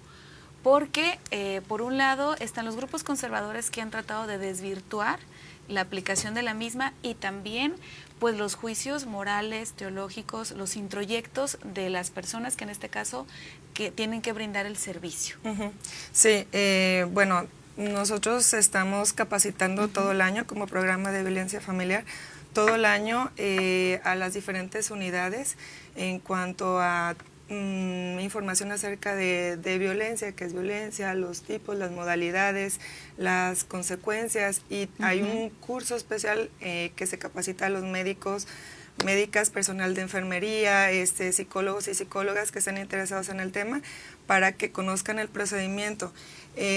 porque por un lado están los grupos conservadores que han tratado de desvirtuar la aplicación de la misma y también pues los juicios morales, teológicos, los introyectos de las personas que en este caso que tienen que brindar el servicio. Sí, bueno, nosotros estamos capacitando todo el año como programa de violencia familiar, todo el año a las diferentes unidades en cuanto a información acerca de violencia, qué es violencia, los tipos, las modalidades, las consecuencias, y hay un curso especial que se capacita a los médicos, médicas, personal de enfermería, psicólogos y psicólogas que estén interesados en el tema para que conozcan el procedimiento.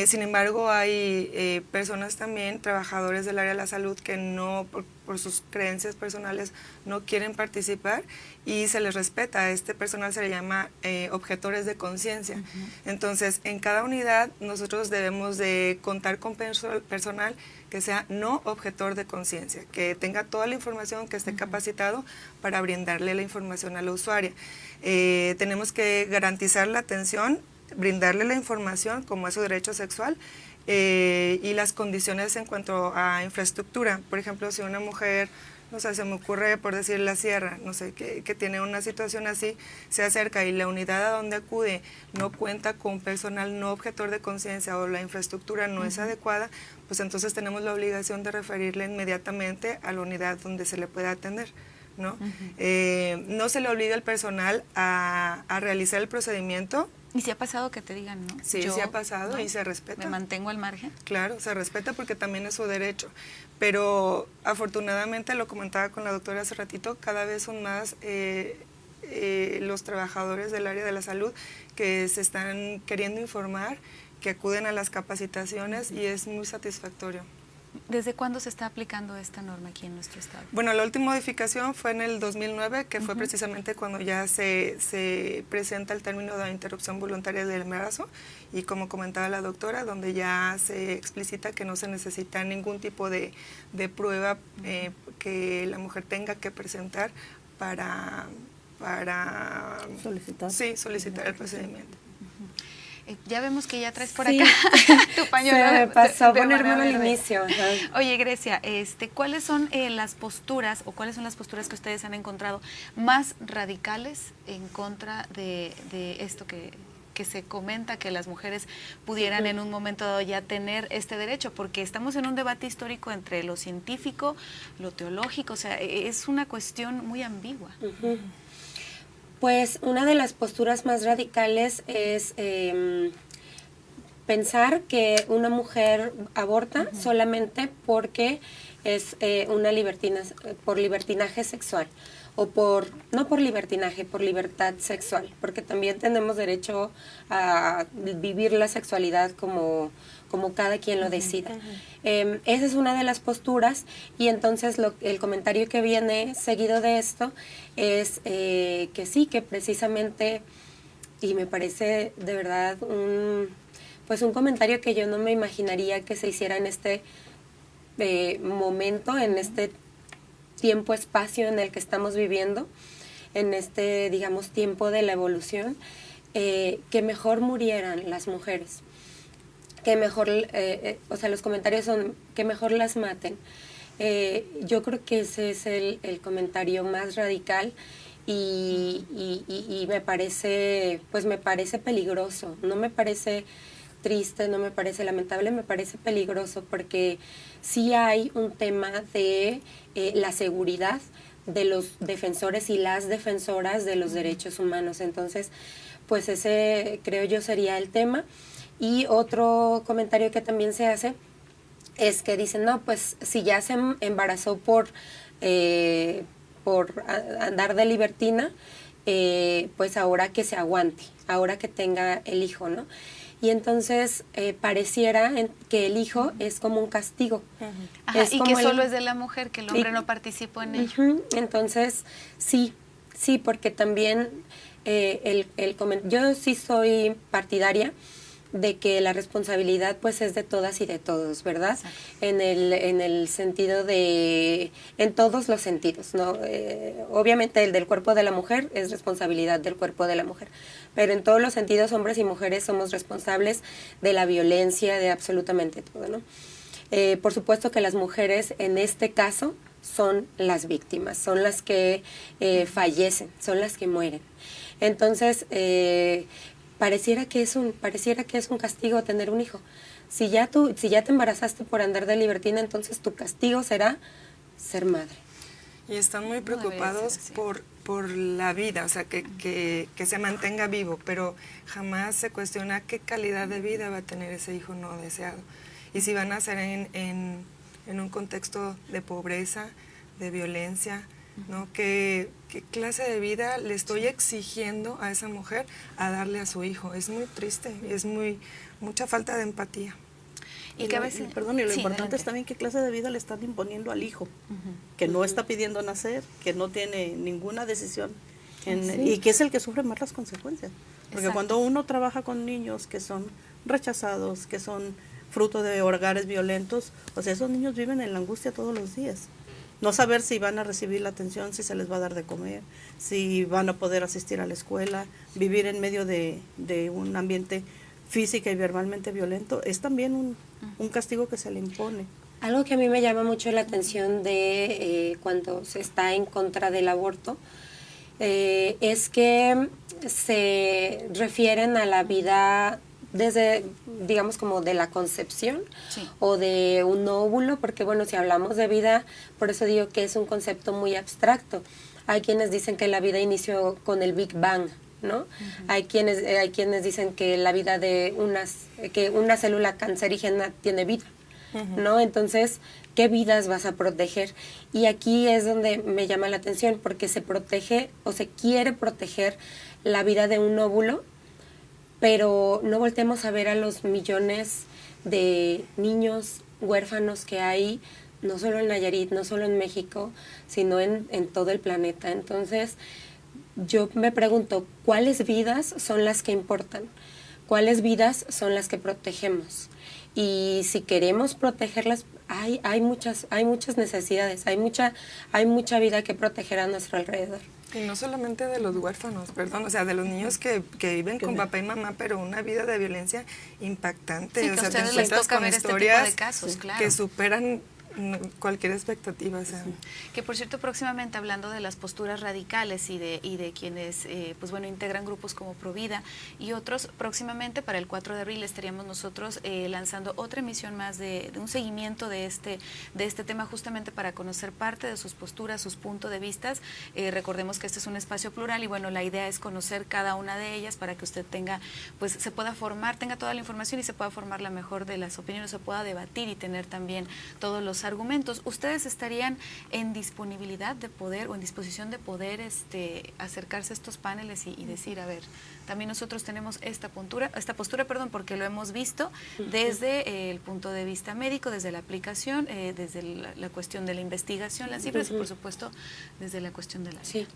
Sin embargo, hay personas también, trabajadores del área de la salud, que no, por sus creencias personales, no quieren participar y se les respeta. A este personal se le llama objetores de conciencia. Entonces, en cada unidad nosotros debemos de contar con personal que sea no objetor de conciencia, que tenga toda la información, que esté capacitado para brindarle la información a la usuaria. Tenemos que garantizar la atención, brindarle la información como es su derecho sexual, y las condiciones en cuanto a infraestructura. Por ejemplo, si una mujer, no sé, se me ocurre por decir la sierra, no sé, que tiene una situación así, se acerca y la unidad a donde acude no cuenta con personal no objetor de conciencia o la infraestructura no es adecuada, pues entonces tenemos la obligación de referirle inmediatamente a la unidad donde se le pueda atender, ¿no? No se le obliga al personal a realizar el procedimiento. ¿Y si ha pasado que te digan, no? Sí, sí ha pasado, ¿no? Y se respeta. ¿Me mantengo al margen? Claro, se respeta porque también es su derecho. Pero afortunadamente, lo comentaba con la doctora hace ratito, cada vez son más los trabajadores del área de la salud que se están queriendo informar, que acuden a las capacitaciones, y es muy satisfactorio. ¿Desde cuándo se está aplicando esta norma aquí en nuestro estado? Bueno, la última modificación fue en el 2009, que fue precisamente cuando ya se presenta el término de interrupción voluntaria del embarazo, y como comentaba la doctora, donde ya se explicita que no se necesita ningún tipo de prueba que la mujer tenga que presentar para solicitar el procedimiento. Ya vemos que ya traes por Sí. acá tu pañuelo. Se me pasó de ponerme mano al verde. inicio. Oye, Grecia, ¿cuáles son las posturas o cuáles son las posturas que ustedes han encontrado más radicales en contra de esto que se comenta, que las mujeres pudieran en un momento dado ya tener este derecho? Porque estamos en un debate histórico entre lo científico, lo teológico, o sea, es una cuestión muy ambigua. Pues una de las posturas más radicales es pensar que una mujer aborta solamente porque es una por libertinaje sexual, o no por libertinaje, por libertad sexual, porque también tenemos derecho a vivir la sexualidad como cada quien lo decida. Esa es una de las posturas, y entonces el comentario que viene seguido de esto es que sí, que precisamente, y me parece de verdad un comentario que yo no me imaginaría que se hiciera en este momento, en este tiempo-espacio en el que estamos viviendo, en este, digamos, tiempo de la evolución, que mejor murieran las mujeres, que mejor, o sea, los comentarios son que mejor las maten. Yo creo que ese es el comentario más radical, y me parece peligroso. No me parece triste, no me parece lamentable, me parece peligroso, porque sí hay un tema de la seguridad de los defensores y las defensoras de los derechos humanos. Entonces, pues ese creo yo sería el tema. Y otro comentario que también se hace es que dicen, no, pues si ya se embarazó por andar de libertina, pues ahora que se aguante, ahora que tenga el hijo, ¿no? Y entonces pareciera que el hijo es como un castigo. Ajá, y que solo es de la mujer, que el hombre no participó en ello. Entonces, sí, porque también yo sí soy partidaria de que la responsabilidad pues es de todas y de todos, ¿verdad? Exacto. En el sentido en todos los sentidos, ¿no? Obviamente el del cuerpo de la mujer es responsabilidad del cuerpo de la mujer, pero en todos los sentidos, hombres y mujeres somos responsables de la violencia, de absolutamente todo, ¿no? Por supuesto que las mujeres en este caso son las víctimas, son las que fallecen, son las que mueren. Entonces, pareciera que es un castigo tener un hijo. Si ya te embarazaste por andar de libertina, entonces tu castigo será ser madre. Y están muy preocupados por la vida, o sea, que se mantenga vivo, pero jamás se cuestiona qué calidad de vida va a tener ese hijo no deseado. Y si van a ser en un contexto de pobreza, de violencia, ¿no? ¿Qué clase de vida le estoy exigiendo a esa mujer a darle a su hijo? Es muy triste y es mucha falta de empatía. Y que a veces, lo importante es también qué clase de vida le están imponiendo al hijo, que no está pidiendo nacer, que no tiene ninguna decisión y que es el que sufre más las consecuencias. Porque cuando uno trabaja con niños que son rechazados, que son fruto de hogares violentos, o sea, esos niños viven en la angustia todos los días. No saber si van a recibir la atención, si se les va a dar de comer, si van a poder asistir a la escuela, vivir en medio de un ambiente física y verbalmente violento, es también un castigo que se le impone. Algo que a mí me llama mucho la atención de cuando se está en contra del aborto es que se refieren a la vida desde, digamos, como de la concepción o de un óvulo, porque bueno, si hablamos de vida, por eso digo que es un concepto muy abstracto. Hay quienes dicen que la vida inició con el Big Bang, ¿no? Hay quienes dicen que la vida de que una célula cancerígena tiene vida, ¿no? Entonces, ¿qué vidas vas a proteger? Y aquí es donde me llama la atención, porque se protege o se quiere proteger la vida de un óvulo, pero no volteemos a ver a los millones de niños huérfanos que hay, no solo en Nayarit, no solo en México, sino en todo el planeta. Entonces, yo me pregunto, ¿cuáles vidas son las que importan? ¿Cuáles vidas son las que protegemos? Y si queremos protegerlas, hay muchas necesidades, hay mucha vida que proteger a nuestro alrededor. Y no solamente de los huérfanos, o sea, de los niños que viven con papá y mamá, pero una vida de violencia impactante. Sí, o que sea, a ustedes te les encuentras toca con ver historias este tipo de casos, claro. que superan cualquier expectativa. O sea. Que por cierto, próximamente hablando de las posturas radicales y de quienes pues bueno, integran grupos como Provida y otros, próximamente para el 4 de abril estaríamos nosotros lanzando otra emisión más de un seguimiento de este tema, justamente para conocer parte de sus posturas, sus puntos de vistas. Recordemos que este es un espacio plural y bueno, la idea es conocer cada una de ellas para que usted tenga, pues se pueda formar, tenga toda la información y se pueda formar la mejor de las opiniones, se pueda debatir y tener también todos los argumentos. ¿Ustedes estarían en disponibilidad de poder o en disposición de poder acercarse a estos paneles y decir, a ver, también nosotros tenemos esta postura, porque lo hemos visto desde el punto de vista médico, desde la aplicación, desde la cuestión de la investigación, las cifras y por supuesto desde la cuestión de la vida? Sí.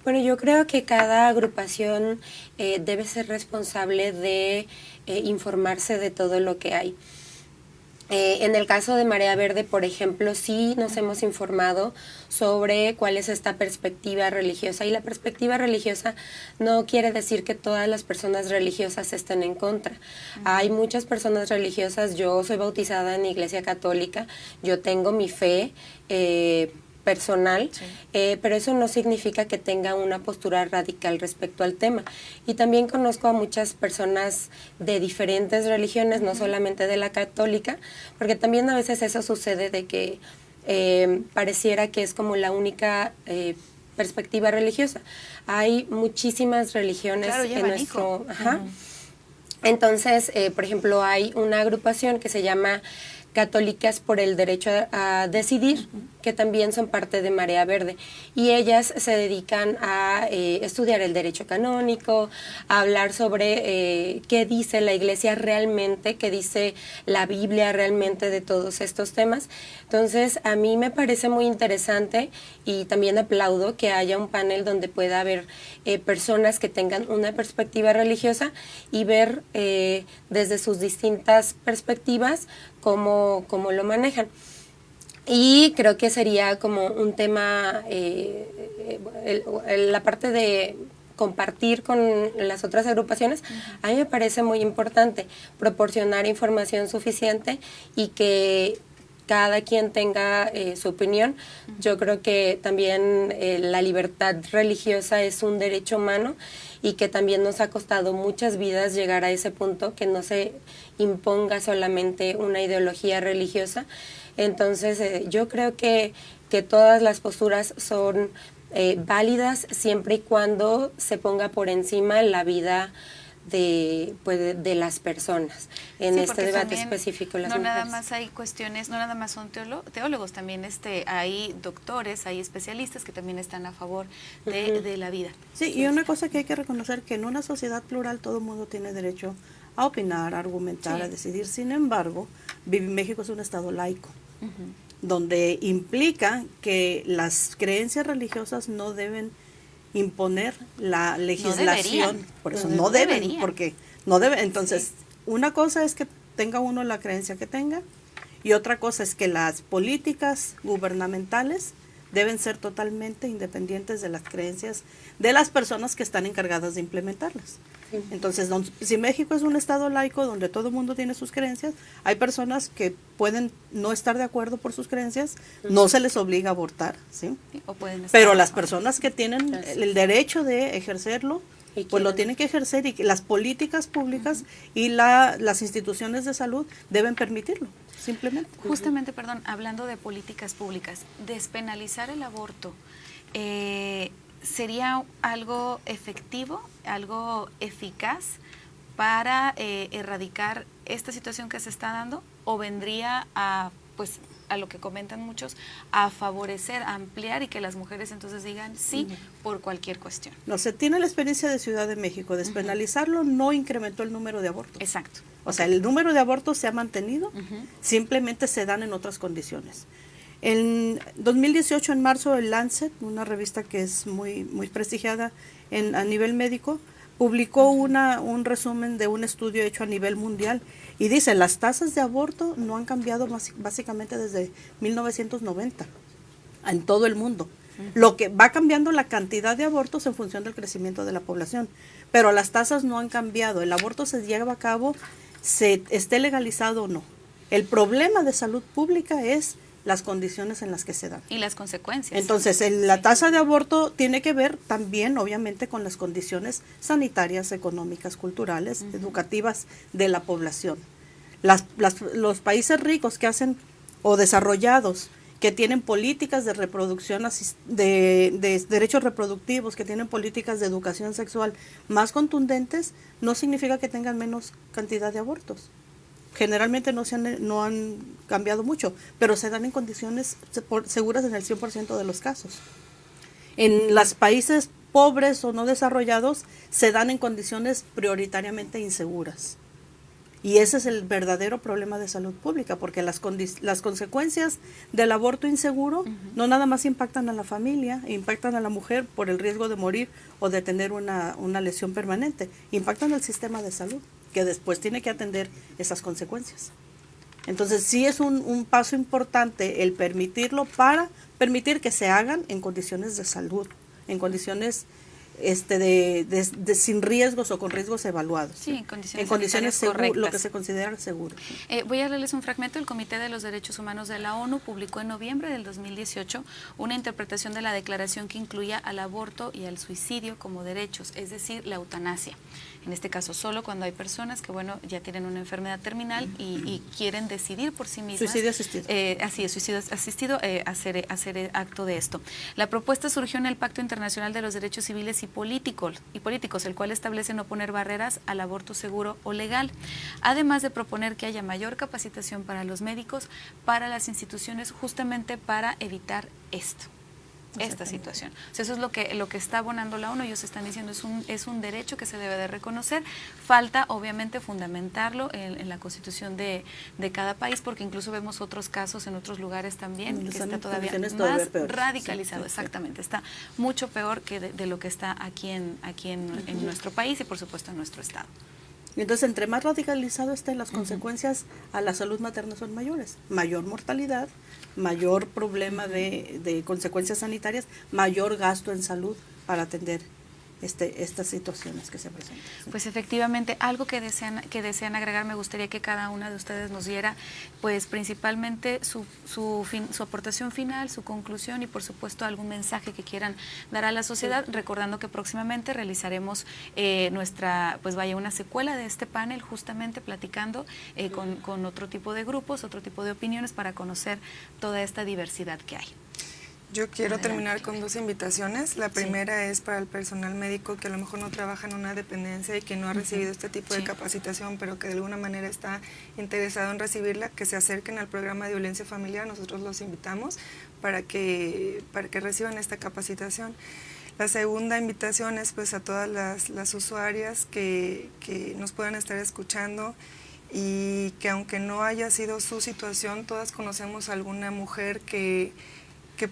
Bueno, yo creo que cada agrupación debe ser responsable de informarse de todo lo que hay. En el caso de Marea Verde, por ejemplo, sí nos hemos informado sobre cuál es esta perspectiva religiosa, y la perspectiva religiosa no quiere decir que todas las personas religiosas estén en contra. Hay muchas personas religiosas, yo soy bautizada en Iglesia Católica, yo tengo mi fe personal, pero eso no significa que tenga una postura radical respecto al tema. Y también conozco a muchas personas de diferentes religiones, no solamente de la católica, porque también a veces eso sucede de que pareciera que es como la única perspectiva religiosa. Hay muchísimas religiones en nuestro... Entonces, por ejemplo, hay una agrupación que se llama Católicas por el Derecho a Decidir, que también son parte de Marea Verde, y ellas se dedican a estudiar el derecho canónico, a hablar sobre qué dice la Iglesia realmente, qué dice la Biblia realmente de todos estos temas. Entonces, a mí me parece muy interesante y también aplaudo que haya un panel donde pueda haber personas que tengan una perspectiva religiosa y ver desde sus distintas perspectivas cómo lo manejan. Y creo que sería como un tema, la parte de compartir con las otras agrupaciones, a mí me parece muy importante proporcionar información suficiente y que cada quien tenga su opinión. Yo creo que también la libertad religiosa es un derecho humano y que también nos ha costado muchas vidas llegar a ese punto, que no se imponga solamente una ideología religiosa. Entonces, yo creo que todas las posturas son válidas siempre y cuando se ponga por encima la vida de las personas. En este debate específico, las mujeres. No nada más hay cuestiones, no nada más son teólogos, también hay doctores, hay especialistas que también están a favor de la vida. Sí, y una cosa que hay que reconocer, que en una sociedad plural todo el mundo tiene derecho a opinar, a argumentar, a decidir. Sin embargo, México es un estado laico, donde implica que las creencias religiosas no deben imponer la legislación, por eso no deben, porque no deben. Entonces, una cosa es que tenga uno la creencia que tenga, y otra cosa es que las políticas gubernamentales deben ser totalmente independientes de las creencias de las personas que están encargadas de implementarlas. Entonces, si México es un estado laico donde todo el mundo tiene sus creencias, hay personas que pueden no estar de acuerdo por sus creencias, no se les obliga a abortar, ¿sí? Pero las personas que tienen el derecho de ejercerlo, pues lo tienen que ejercer, y las políticas públicas y las instituciones de salud deben permitirlo, simplemente. Justamente, perdón, hablando de políticas públicas, despenalizar el aborto, ¿sería algo efectivo, algo eficaz para erradicar esta situación que se está dando? ¿O vendría a lo que comentan muchos, a favorecer, a ampliar, y que las mujeres entonces digan sí por cualquier cuestión? No, se tiene la experiencia de Ciudad de México. Despenalizarlo no incrementó el número de abortos. Exacto. O sea, el número de abortos se ha mantenido, simplemente se dan en otras condiciones. En 2018, en marzo, el Lancet, una revista que es muy prestigiada a nivel médico, publicó un resumen de un estudio hecho a nivel mundial, y dice, las tasas de aborto no han cambiado básicamente desde 1990 en todo el mundo. Lo que va cambiando la cantidad de abortos en función del crecimiento de la población, pero las tasas no han cambiado. El aborto se lleva a cabo, esté legalizado o no. El problema de salud pública es las condiciones en las que se dan. Y las consecuencias. Entonces, la tasa de aborto tiene que ver también, obviamente, con las condiciones sanitarias, económicas, culturales, educativas de la población. Los países ricos que hacen, o desarrollados, que tienen políticas de reproducción, de derechos reproductivos, que tienen políticas de educación sexual más contundentes, no significa que tengan menos cantidad de abortos. Generalmente no han cambiado mucho, pero se dan en condiciones seguras en el 100% de los casos. En los países pobres o no desarrollados se dan en condiciones prioritariamente inseguras. Y ese es el verdadero problema de salud pública, porque las consecuencias del aborto inseguro no nada más impactan a la familia, impactan a la mujer por el riesgo de morir o de tener una lesión permanente, impactan al sistema de salud, que después tiene que atender esas consecuencias. Entonces sí es un paso importante el permitirlo, para permitir que se hagan en condiciones de salud, en condiciones sin riesgos o con riesgos evaluados. Sí, en condiciones correctas. Lo que se considera seguro. Voy a leerles un fragmento. El Comité de los Derechos Humanos de la ONU publicó en noviembre del 2018 una interpretación de la declaración que incluía al aborto y al suicidio como derechos, es decir, la eutanasia. En este caso, solo cuando hay personas que, ya tienen una enfermedad terminal y quieren decidir por sí mismas. Suicidio asistido. Así es, suicidio asistido, hacer acto de esto. La propuesta surgió en el Pacto Internacional de los Derechos Civiles y Políticos, el cual establece no poner barreras al aborto seguro o legal, además de proponer que haya mayor capacitación para los médicos, para las instituciones, justamente para evitar esta situación. O sea, eso es lo que está abonando la ONU. Ellos están diciendo es un derecho que se debe de reconocer. Falta, obviamente, fundamentarlo en la Constitución de cada país, porque incluso vemos otros casos en otros lugares también, que está todavía más radicalizado. Sí. Exactamente, está mucho peor que de lo que está aquí en nuestro país y, por supuesto, en nuestro estado. Entonces, entre más radicalizado estén, las consecuencias a la salud materna son mayores. Mayor mortalidad, mayor problema de consecuencias sanitarias, mayor gasto en salud para atender estas situaciones que se presentan. ¿Sí? Pues efectivamente, algo que desean agregar, me gustaría que cada una de ustedes nos diera, pues principalmente su aportación final, su conclusión y por supuesto algún mensaje que quieran dar a la sociedad, recordando que próximamente realizaremos una secuela de este panel, justamente platicando con otro tipo de grupos, otro tipo de opiniones para conocer toda esta diversidad que hay. Yo quiero terminar con 2 invitaciones. La primera es para el personal médico que a lo mejor no trabaja en una dependencia y que no ha recibido este tipo de capacitación, pero que de alguna manera está interesado en recibirla, que se acerquen al programa de violencia familiar. Nosotros los invitamos para que reciban esta capacitación. La segunda invitación es pues a todas las usuarias que nos puedan estar escuchando y que aunque no haya sido su situación, todas conocemos a alguna mujer que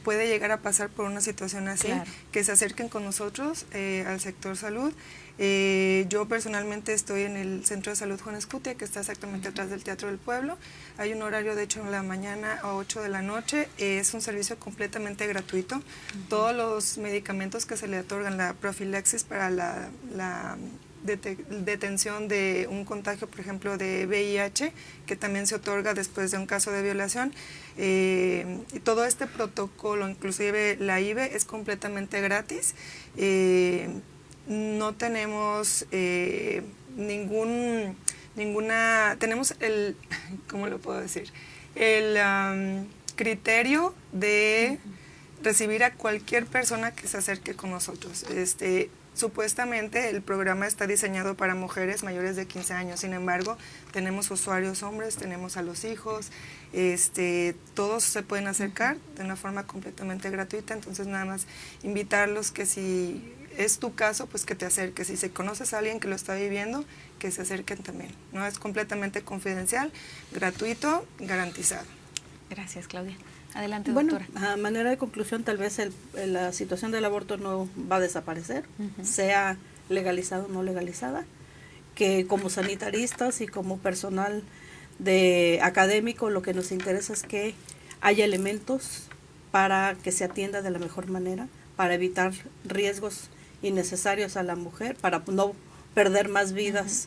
puede llegar a pasar por una situación así, claro, que se acerquen con nosotros al sector salud. Yo personalmente estoy en el Centro de Salud Juan Escutia, que está exactamente atrás del Teatro del Pueblo. Hay un horario, de hecho, en la mañana a 8 de la noche. Es un servicio completamente gratuito. Todos los medicamentos que se le otorgan, la profilaxis para la detención de un contagio, por ejemplo, de VIH, que también se otorga después de un caso de violación. Y todo este protocolo, inclusive la IVE, es completamente gratis. No tenemos tenemos ¿cómo lo puedo decir? El criterio de recibir a cualquier persona que se acerque con nosotros. Supuestamente el programa está diseñado para mujeres mayores de 15 años, sin embargo, tenemos usuarios hombres, tenemos a los hijos, todos se pueden acercar de una forma completamente gratuita, entonces nada más invitarlos que si es tu caso, pues que te acerques, si conoces a alguien que lo está viviendo, que se acerquen también, ¿no? Es completamente confidencial, gratuito, garantizado. Gracias, Claudia. Adelante, bueno, doctora. A manera de conclusión, tal vez la situación del aborto no va a desaparecer, sea legalizada o no legalizada, que como sanitaristas y como personal académico, lo que nos interesa es que haya elementos para que se atienda de la mejor manera, para evitar riesgos innecesarios a la mujer, para no perder más vidas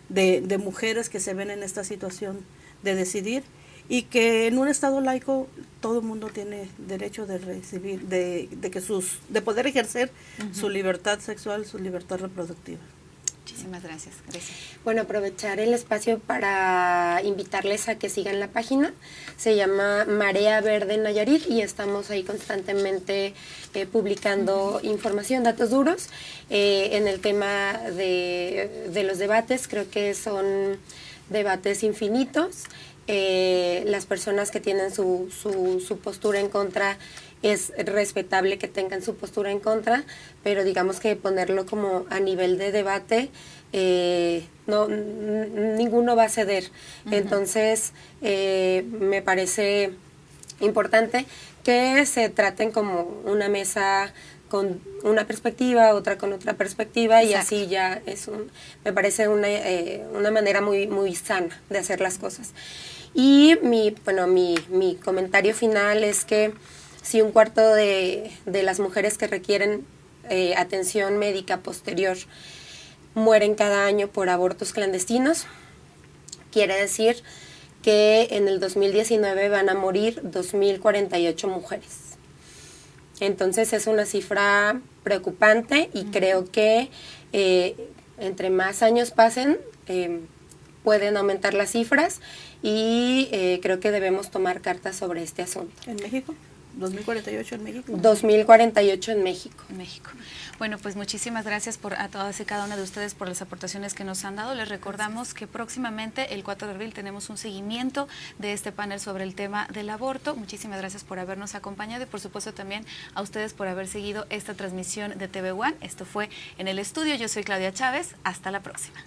de mujeres que se ven en esta situación de decidir, y que en un estado laico todo el mundo tiene derecho de recibir, de poder ejercer su libertad sexual, su libertad reproductiva. Muchísimas gracias. Gracias. Bueno, aprovechar el espacio para invitarles a que sigan la página. Se llama Marea Verde Nayarit y estamos ahí constantemente publicando información, datos duros en el tema de los debates. Creo que son debates infinitos. Las personas que tienen su postura en contra, es respetable que tengan su postura en contra, pero digamos que ponerlo como a nivel de debate, ninguno va a ceder. Entonces, me parece importante que se traten como una mesa con una perspectiva, otra con otra perspectiva. Exacto. Y así ya me parece una manera muy, muy sana de hacer las cosas. Y mi comentario final es que si 1/4 de las mujeres que requieren atención médica posterior mueren cada año por abortos clandestinos, quiere decir que en el 2019 van a morir 2.048 mujeres. Entonces es una cifra preocupante y creo que entre más años pasen, pueden aumentar las cifras y creo que debemos tomar cartas sobre este asunto. ¿En México? ¿2048 en México? 2048 en México. En México. Bueno, pues muchísimas gracias a todas y cada una de ustedes por las aportaciones que nos han dado. Les recordamos que próximamente, el 4 de abril, tenemos un seguimiento de este panel sobre el tema del aborto. Muchísimas gracias por habernos acompañado y por supuesto también a ustedes por haber seguido esta transmisión de TV One. Esto fue En el Estudio. Yo soy Claudia Chávez. Hasta la próxima.